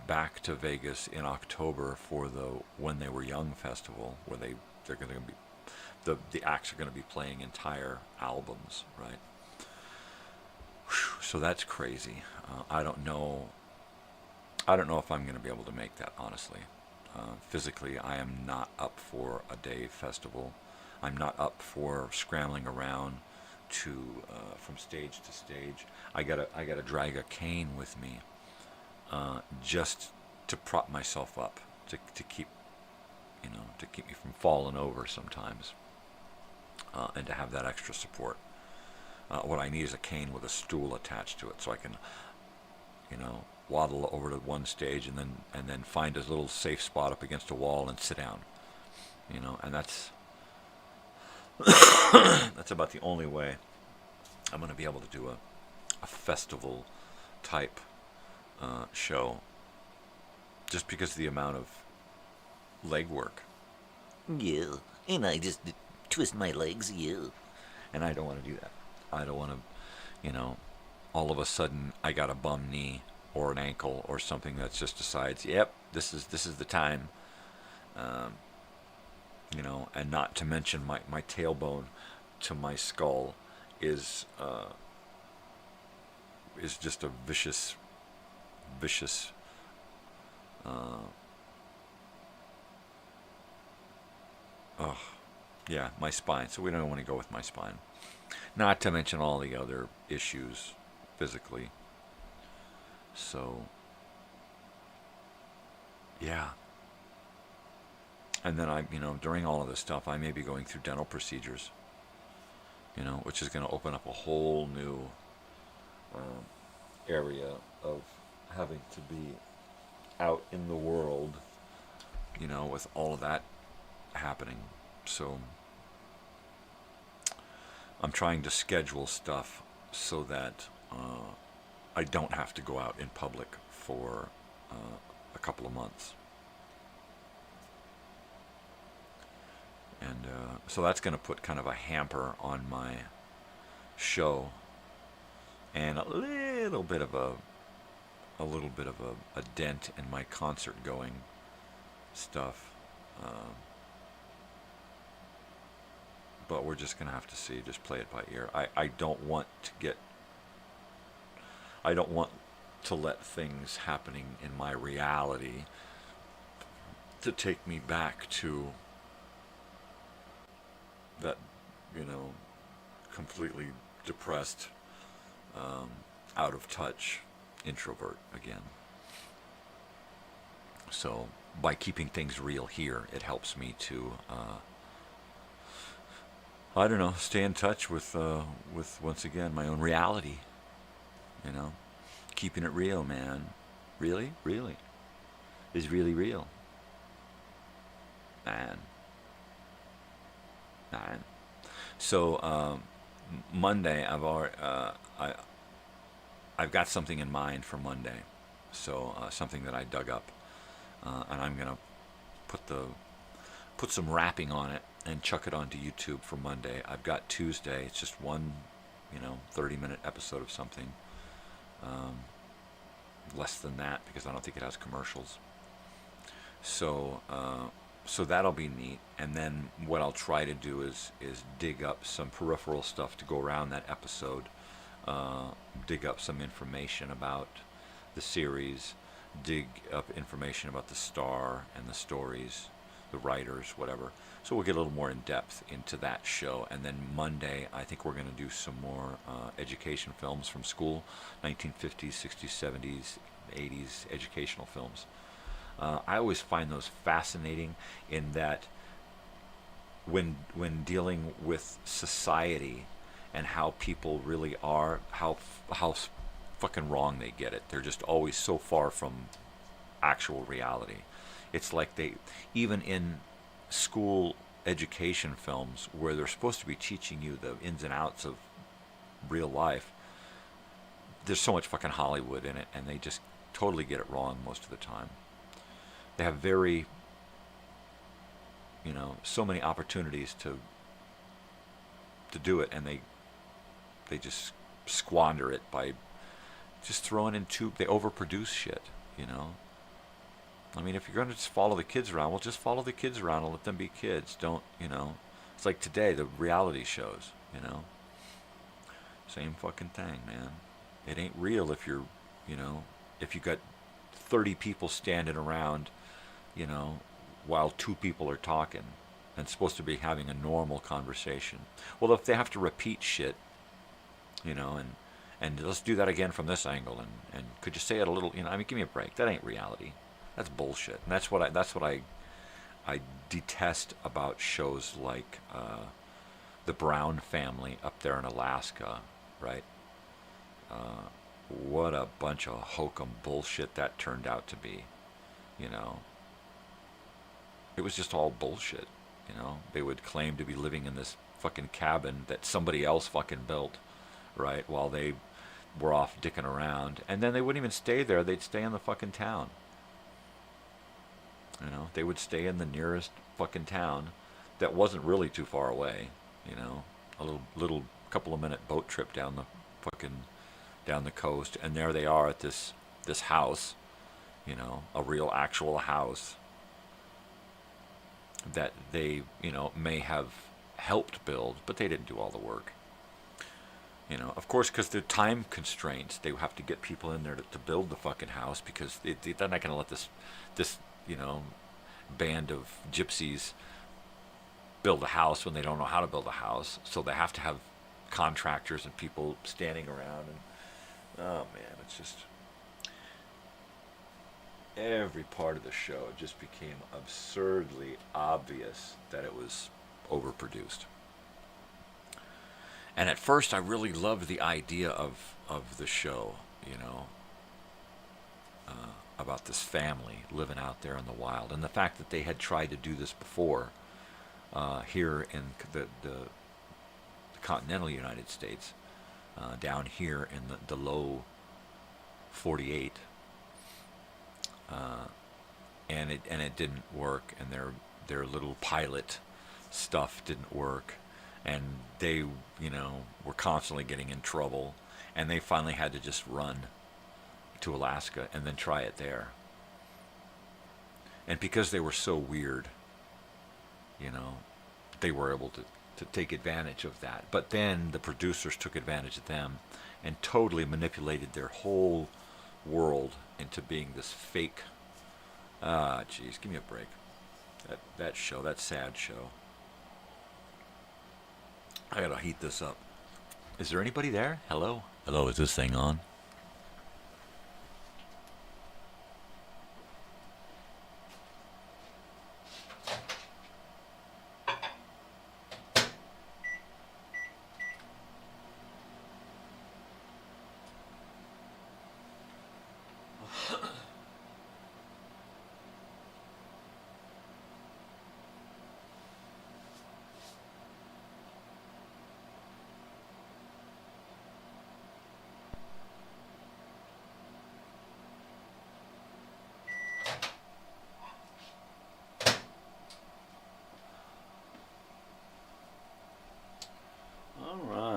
back to Vegas in October for the When They Were Young festival, where they're going to be the acts are going to be playing entire albums, right? So that's crazy. I don't know if I'm going to be able to make that, honestly. Physically, I am not up for a day festival. I'm not up for scrambling around from stage to stage. I gotta drag a cane with me, just to prop myself up, to keep me from falling over sometimes, and to have that extra support. What I need is a cane with a stool attached to it, so I can, waddle over to one stage and then find a little safe spot up against a wall and sit down. And that's that's about the only way I'm going to be able to do a festival type show, just because of the amount of leg work. Yeah, and I just twist my legs, yeah. And I don't want to do that. I don't want to, all of a sudden I got a bum knee or an ankle or something that just decides, yep, this is the time. And not to mention my tailbone to my skull is just a vicious my spine. So we don't want to go with my spine. Not to mention all the other issues physically. So, yeah. And then during all of this stuff, I may be going through dental procedures. you know, which is going to open up a whole new area of having to be out in the world, you know, with all of that happening. So I'm trying to schedule stuff so that I don't have to go out in public for a couple of months. And so that's going to put kind of a hamper on my show, and a little bit of a dent in my concert going stuff. But we're just going to have to see, just play it by ear. I don't want to let things happening in my reality to take me back to that, you know, completely depressed, out of touch introvert again. So by keeping things real here, it helps me to I don't know, stay in touch with once again my own reality, you know, keeping it real, man. Really is really real, man. So Monday, I've got something in mind for Monday. So something that I dug up, and I'm gonna put some wrapping on it and chuck it onto YouTube for Monday. I've got Tuesday. It's just one, 30-minute episode of something. Less than that, because I don't think it has commercials. So that'll be neat. And then what I'll try to do is dig up some peripheral stuff to go around that episode. Dig up some information about the series. Dig up information about the star and the stories, the writers, whatever. So we'll get a little more in depth into that show. And then Monday, I think we're going to do some more education films from school, 1950s, 60s, 70s, 80s educational films. I always find those fascinating in that when dealing with society and how people really are, how fucking wrong they get it. They're just always so far from actual reality. It's like even in school education films where they're supposed to be teaching you the ins and outs of real life, there's so much fucking Hollywood in it, and they just totally get it wrong most of the time. They have very, so many opportunities to do it, and they just squander it by just throwing in they overproduce shit, I mean, if you're going to just follow the kids around, well, just follow the kids around and let them be kids. Don't, it's like today, the reality shows, Same fucking thing, man. It ain't real if you're, if you got 30 people standing around, while 2 people are talking and supposed to be having a normal conversation. Well, if they have to repeat shit, and let's do that again from this angle, and could you say it a little, I mean, give me a break. That ain't reality. That's bullshit. And that's what I detest about shows like the Brown Family up there in Alaska, right? What a bunch of hokum bullshit that turned out to be, It was just all bullshit, They would claim to be living in this fucking cabin that somebody else fucking built, right? While they were off dicking around. And then they wouldn't even stay there. They'd stay in the fucking town. They would stay in the nearest fucking town that wasn't really too far away, a little couple of minute boat trip down the coast, and there they are at this house, a real actual house that they, may have helped build, but they didn't do all the work. Of course, because they're time constraints, they have to get people in there to build the fucking house, because they're not going to let this band of gypsies build a house when they don't know how to build a house. So they have to have contractors and people standing around, and oh man, it's just every part of the show just became absurdly obvious that it was overproduced. And at first, I really loved the idea of the show, you know, about this family living out there in the wild, and the fact that they had tried to do this before here in the continental United States, down here in the low 48, and it didn't work, and their little pilot stuff didn't work, and they, you know, were constantly getting in trouble, and they finally had to just run to Alaska and then try it there. And because they were so weird, you know, they were able to take advantage of that. But then the producers took advantage of them and totally manipulated their whole world into being this fake. Geez, give me a break. That show, that sad show. I gotta heat this up. Is there anybody there? Hello? Hello, is this thing on?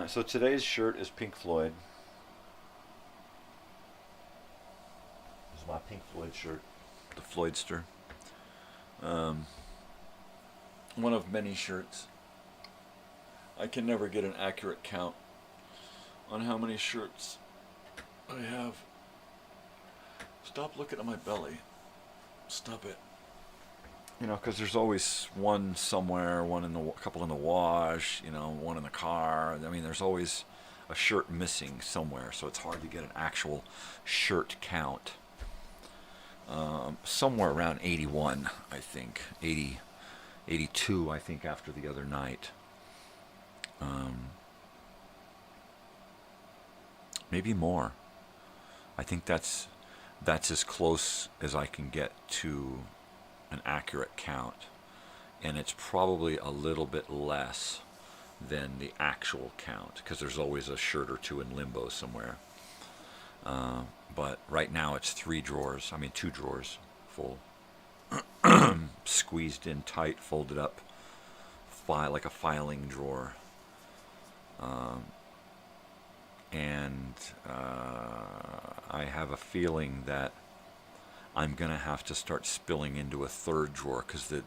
So today's shirt is Pink Floyd. This is my Pink Floyd shirt, the Floydster. One of many shirts. I can never get an accurate count on how many shirts I have. Stop looking at my belly. Stop it. You know, because there's always one somewhere, a couple in the wash, you know, one in the car. I mean, there's always a shirt missing somewhere, so it's hard to get an actual shirt count. Somewhere around 81, I think. 80, 82, I think, after the other night. Maybe more. I think that's as close as I can get to an accurate count, and it's probably a little bit less than the actual count because there's always a shirt or two in limbo somewhere. But right now it's 2 drawers full, squeezed in tight, folded up, like a filing drawer. And I have a feeling that I'm going to have to start spilling into a 3rd drawer because the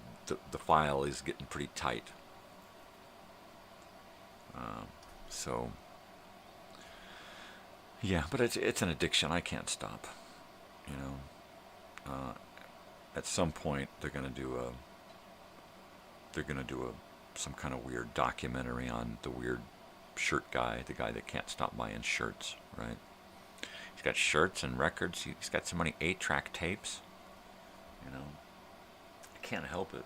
file is getting pretty tight. So, yeah, but it's an addiction. I can't stop. You know, at some point they're going to do some kind of weird documentary on the weird shirt guy, the guy that can't stop buying shirts, right? He's got shirts and records. He's got so many 8-track tapes. You know, I can't help it.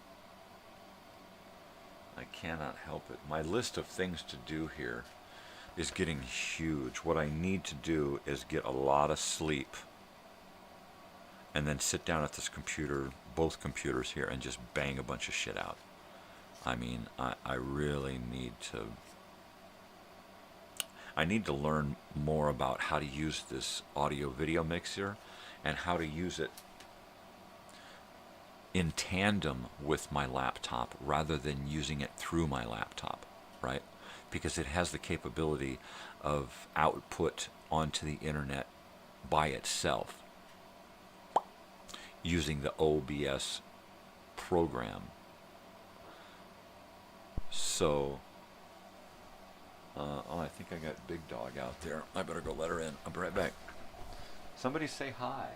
I cannot help it. My list of things to do here is getting huge. What I need to do is get a lot of sleep and then sit down at this computer, both computers here, and just bang a bunch of shit out. I mean, I really need to... I need to learn more about how to use this audio-video mixer and how to use it in tandem with my laptop rather than using it through my laptop, right? Because it has the capability of output onto the internet by itself using the OBS program. So... I think I got Big Dog out there. I better go let her in. I'll be right back. Somebody say hi.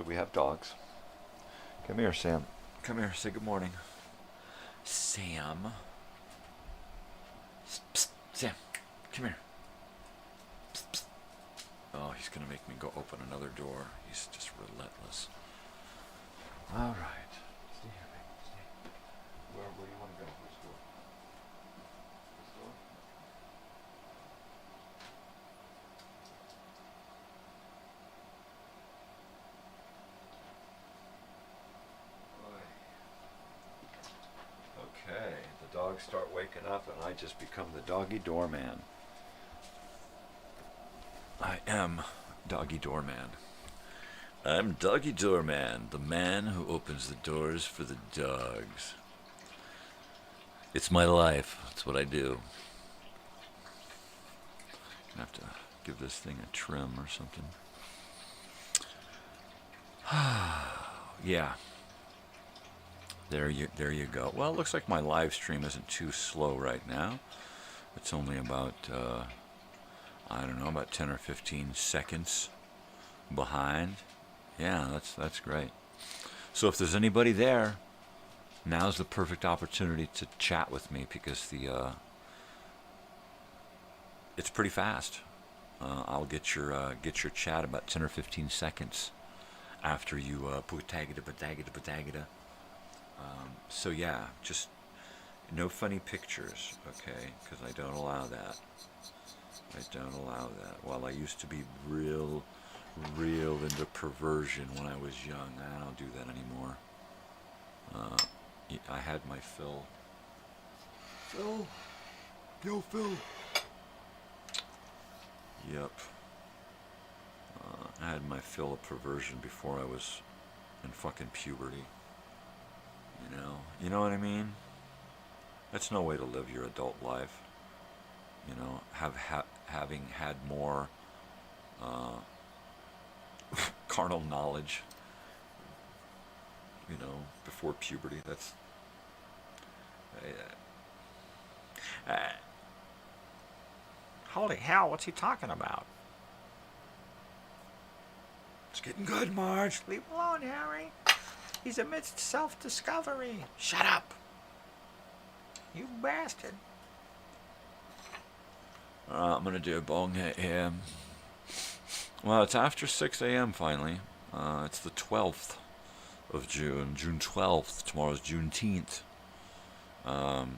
So we have dogs. Come here, Sam. Come here. Say good morning. Sam. Psst, Sam, come here. Psst, psst. Oh, he's going to make me go open another door. He's just relentless. All right. Stay here, baby. Stay. Where do you want to go? Which door? This door? Okay, the dogs start waking up and I just become the doggy doorman. I am doggy doorman. I'm doggy doorman, the man who opens the doors for the dogs. It's my life. It's what I do. I have to give this thing a trim or something. Yeah. There you go. Well, it looks like my live stream isn't too slow right now. It's only about, I don't know, about 10 or 15 seconds behind. Yeah, that's great. So if there's anybody there, now's the perfect opportunity to chat with me because it's pretty fast. I'll get your chat about 10 or 15 seconds after you patagada. So yeah, just no funny pictures, okay? Because I don't allow that. While I used to be real into perversion when I was young, I don't do that anymore. I had my fill. Phil? Yo, Phil. Yep. I had my fill of perversion before I was in fucking puberty. You know what I mean? That's no way to live your adult life. You know, having had more carnal knowledge, you know, before puberty. That's holy hell, what's he talking about? It's getting good, Marge. Leave him alone, Harry. He's amidst self-discovery. Shut up. You bastard. I'm going to do a bong hit here. Well, it's after 6 a.m. finally. It's the 12th of June. June 12th. Tomorrow's Juneteenth. I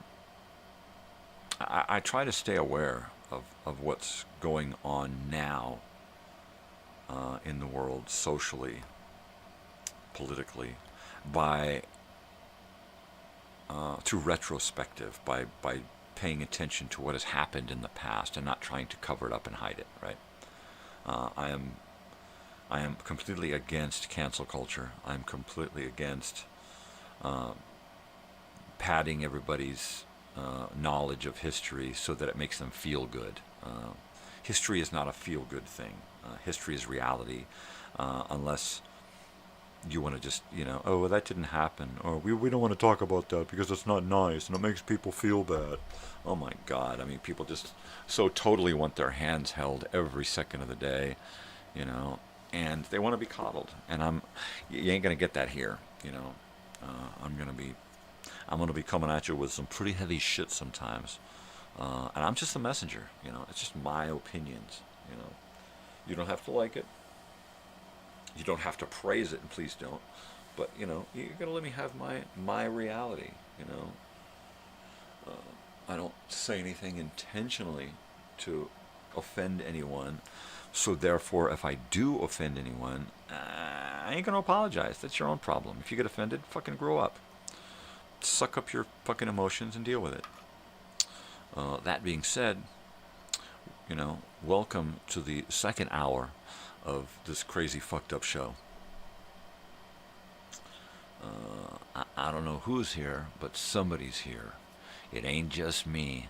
try to stay aware of what's going on now in the world, socially, politically, through retrospective, by paying attention to what has happened in the past and not trying to cover it up and hide it, right? I am completely against cancel culture. I'm completely against padding everybody's knowledge of history so that it makes them feel good. History is not a feel-good thing. History is reality, unless you want to just, oh, well, that didn't happen, or we don't want to talk about that because it's not nice and it makes people feel bad. Oh my God, I mean, people just so totally want their hands held every second of the day, and they want to be coddled, and you ain't gonna get that here, I'm gonna be coming at you with some pretty heavy shit sometimes, and I'm just a messenger, it's just my opinions, you don't have to like it. You don't have to praise it, and please don't. But, you're going to let me have my reality, I don't say anything intentionally to offend anyone. So therefore, if I do offend anyone, I ain't going to apologize. That's your own problem. If you get offended, fucking grow up. Suck up your fucking emotions and deal with it. That being said, welcome to the second hour of this crazy fucked up show. I don't know who's here, but somebody's here. It ain't just me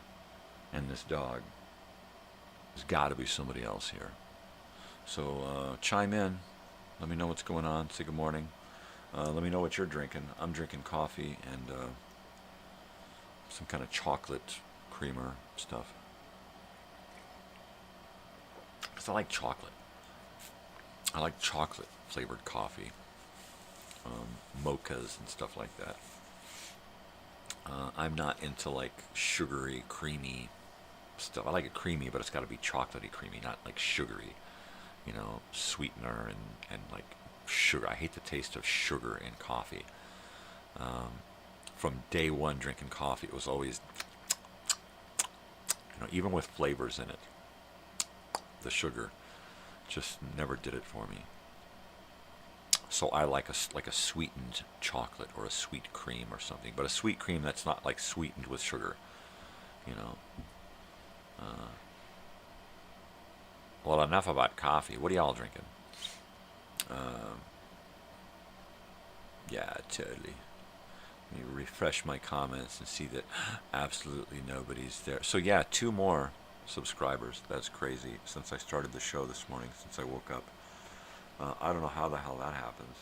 and this dog. There's got to be somebody else here. So chime in. Let me know what's going on. Say good morning. Let me know what you're drinking. I'm drinking coffee and some kind of chocolate creamer stuff. Because I like chocolate. I like chocolate flavored coffee. mochas and stuff like that. I'm not into like sugary, creamy stuff. I like it creamy, but it's got to be chocolatey creamy, not like sugary, sweetener and like sugar. I hate the taste of sugar in coffee. From day one drinking coffee, it was always, even with flavors in it, the sugar just never did it for me. So I like a sweetened chocolate or a sweet cream or something, but a sweet cream that's not like sweetened with sugar, Well, enough about coffee. What are y'all drinking? Yeah, totally. Let me refresh my comments and see that absolutely nobody's there. So yeah, 2 more subscribers. That's crazy. Since I started the show this morning, since I woke up. I don't know how the hell that happens.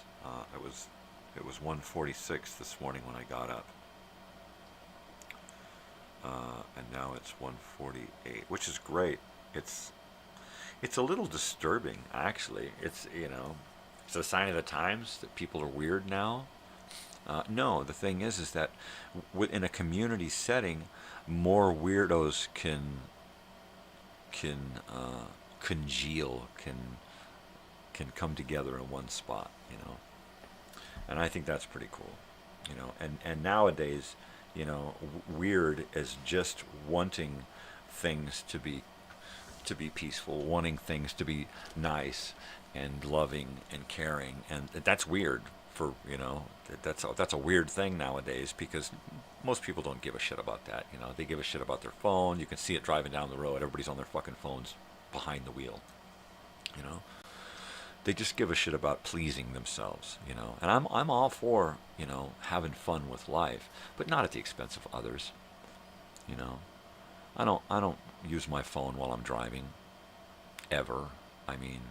It was 1:46 this morning when I got up. And now it's 1:48, which is great. It's a little disturbing, actually. It's a sign of the times that people are weird now. No, the thing is that in a community setting, more weirdos can congeal, can come together in one spot, and I think that's pretty cool, and nowadays, weird is just wanting things to be peaceful, wanting things to be nice and loving and caring, and that's weird for, that's a weird thing nowadays, because most people don't give a shit about that. They give a shit about their phone. You can see it driving down the road. Everybody's on their fucking phones behind the wheel. They just give a shit about pleasing themselves, And I'm all for, having fun with life, but not at the expense of others. I don't use my phone while I'm driving, ever. I mean,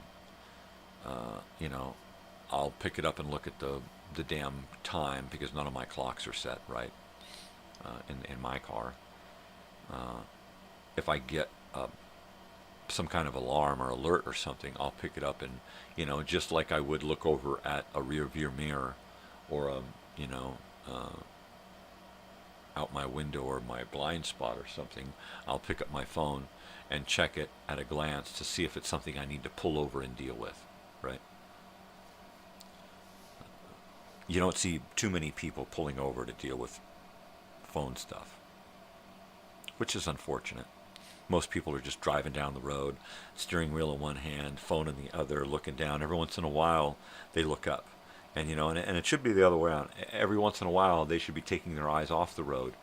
I'll pick it up and look at the damn time, because none of my clocks are set right in my car. If I get some kind of alarm or alert or something, I'll pick it up and, just like I would look over at a rear view mirror or out my window or my blind spot or something, I'll pick up my phone and check it at a glance to see if it's something I need to pull over and deal with, right? You don't see too many people pulling over to deal with phone stuff, which is unfortunate. Most people are just driving down the road, steering wheel in one hand, phone in the other, looking down. Every once in a while, they look up. And, and it should be the other way around. Every once in a while, they should be taking their eyes off the road,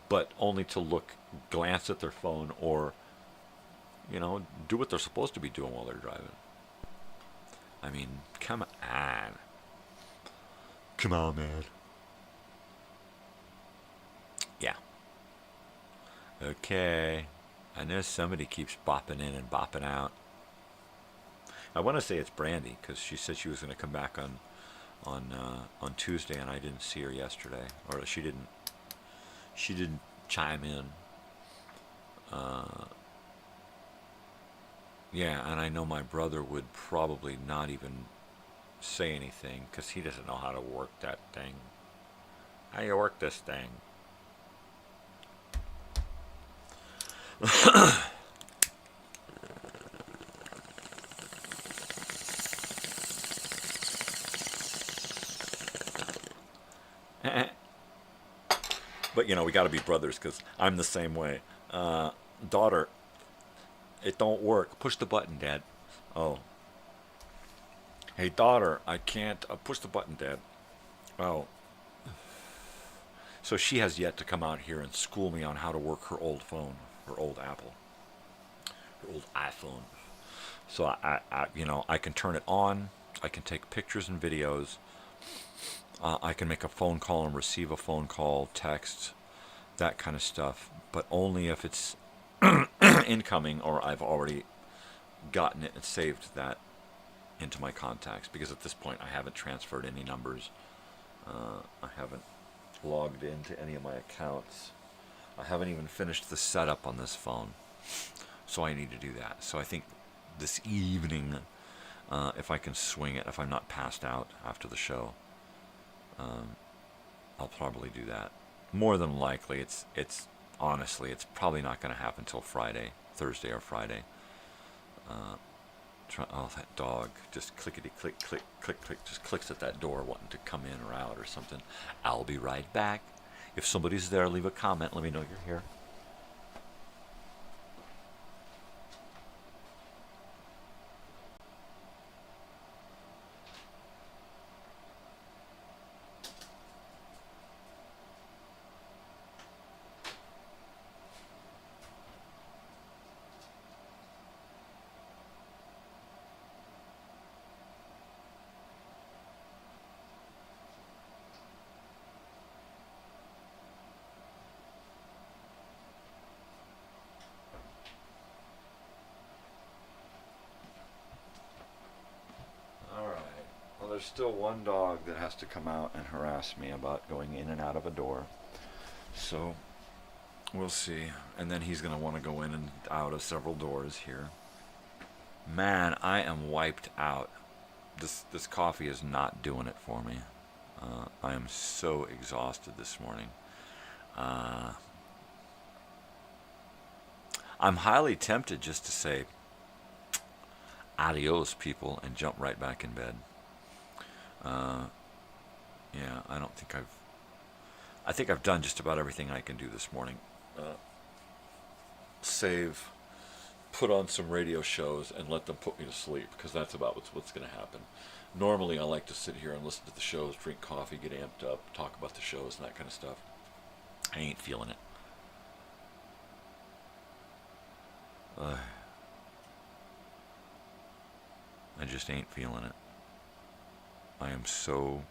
but only to glance at their phone or, do what they're supposed to be doing while they're driving. I mean, come on. Come on, man. Yeah. Okay. I know somebody keeps bopping in and bopping out. I want to say it's Brandy, because she said she was going to come back on Tuesday, and I didn't see her yesterday, or she didn't chime in. Yeah, and I know my brother would probably not even say anything, because he doesn't know how to work that thing. How you work this thing? But we got to be brothers, because I'm the same way. Daughter, it don't work. Push the button, Dad. Oh. Hey, daughter, I can't. Push the button, Dad. Oh. So she has yet to come out here and school me on how to work her old phone, her old Apple, her old iPhone. So I can turn it on. I can take pictures and videos. I can make a phone call and receive a phone call, text, that kind of stuff, but only if it's incoming or I've already gotten it and saved that into my contacts, because at this point I haven't transferred any numbers. I haven't logged into any of my accounts. I haven't even finished the setup on this phone, so I need to do that. So I think this evening, if I can swing it, if I'm not passed out after the show, I'll probably do that. More than likely, it's honestly, it's probably not going to happen until Thursday or Friday. Oh, that dog just clickety click, click, click, click, just clicks at that door wanting to come in or out or something. I'll be right back. If somebody's there, leave a comment. Let me know you're here. There's still one dog that has to come out and harass me about going in and out of a door. So we'll see. And then he's going to want to go in and out of several doors here. Man, I am wiped out. This coffee is not doing it for me. I am so exhausted this morning. I'm highly tempted just to say adios, people, and jump right back in bed. Yeah, I think I've done just about everything I can do this morning. Save, put on some radio shows, and let them put me to sleep, because that's about what's going to happen. Normally, I like to sit here and listen to the shows, drink coffee, get amped up, talk about the shows and that kind of stuff. I ain't feeling it. I just ain't feeling it. I am so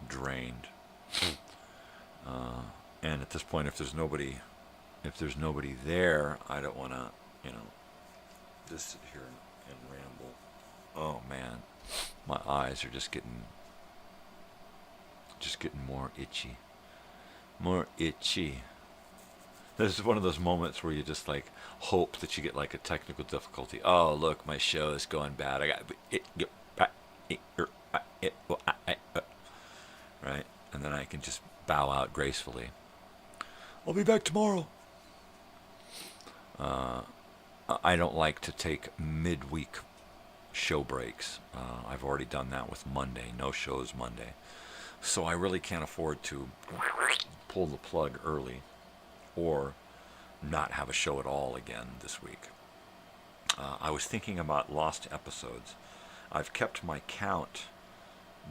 drained. And at this point, if there's nobody there, I don't want to, just sit here and ramble. Oh man, my eyes are just getting more itchy. More itchy. This is one of those moments where you just like hope that you get like a technical difficulty. Oh, look, my show is going bad. I got right, and then I can just bow out gracefully. I'll be back tomorrow. I don't like to take midweek show breaks. I've already done that with Monday. No shows Monday. So I really can't afford to pull the plug early or not have a show at all again this week. I was thinking about lost episodes. I've kept my count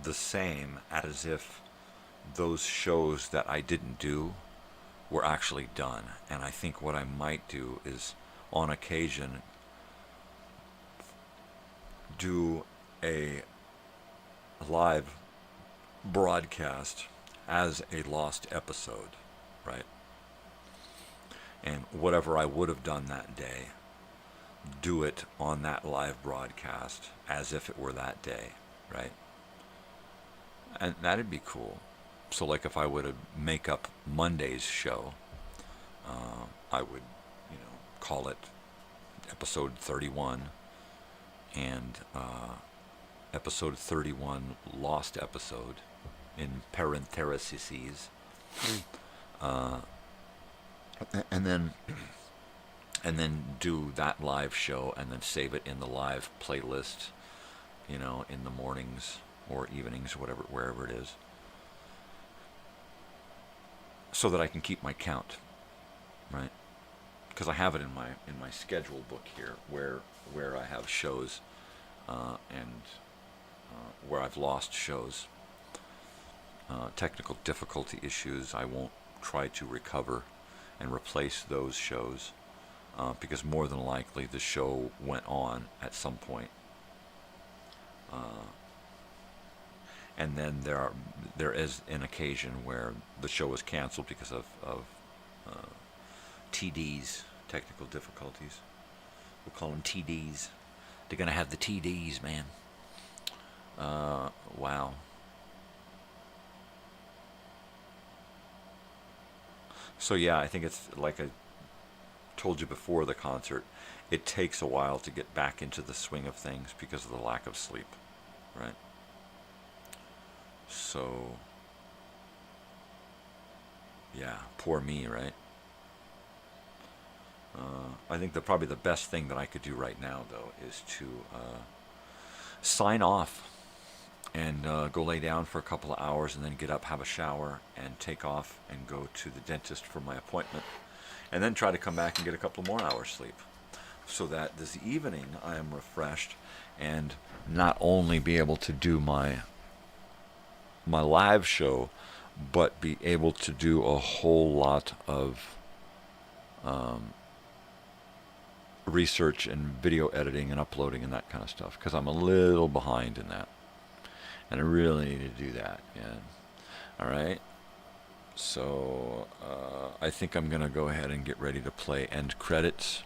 the same as if those shows that I didn't do were actually done. And I think what I might do is, on occasion, do a live broadcast as a lost episode, right? And whatever I would have done that day, do it on that live broadcast as if it were that day, right? And that'd be cool. So like if I were to make up Monday's show, I would, call it episode 31 and episode 31 lost episode in parentheses. And then do that live show and then save it in the live playlist, in the mornings or evenings, wherever it is, so that I can keep my count, right? Because I have it in my schedule book here, where I have shows, and where I've lost shows, technical difficulty issues. I won't try to recover and replace those shows, because more than likely the show went on at some point. And then there is an occasion where the show was canceled because of TDs, technical difficulties. We'll call them TDs. They're going to have the TDs, man. Wow. So yeah, I think it's like I told you before the concert, it takes a while to get back into the swing of things because of the lack of sleep, right? So Yeah, poor me, right? I think probably the best thing that I could do right now, though, is to sign off and go lay down for a couple of hours and then get up, have a shower, and take off and go to the dentist for my appointment, and then try to come back and get a couple more hours sleep, so that this evening I am refreshed and not only be able to do my live show, but be able to do a whole lot of research and video editing and uploading and that kind of stuff, because I'm a little behind in that, and I really need to do that. And all right, so I think I'm gonna go ahead and get ready to play end credits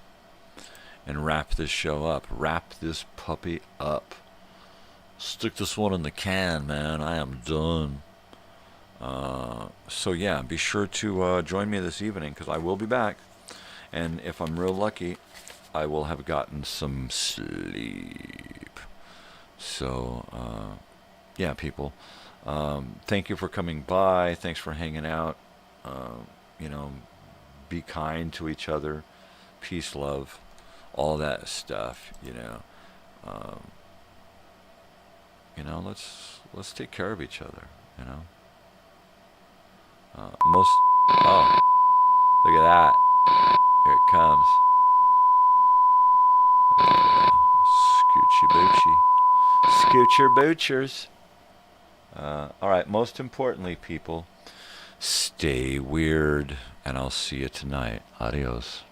and wrap this show up, wrap this puppy up, stick this one in the can, man. I am done. So yeah, be sure to join me this evening, because I will be back, and if I'm real lucky, I will have gotten some sleep. So yeah, people, thank you for coming by. Thanks for hanging out. You know, be kind to each other. Peace, love, all that stuff. You know, let's take care of each other. You know. Oh, look at that. Here it comes. Scoochie boochie. Scoocher boochers. All right, most importantly, people, stay weird, and I'll see you tonight. Adios.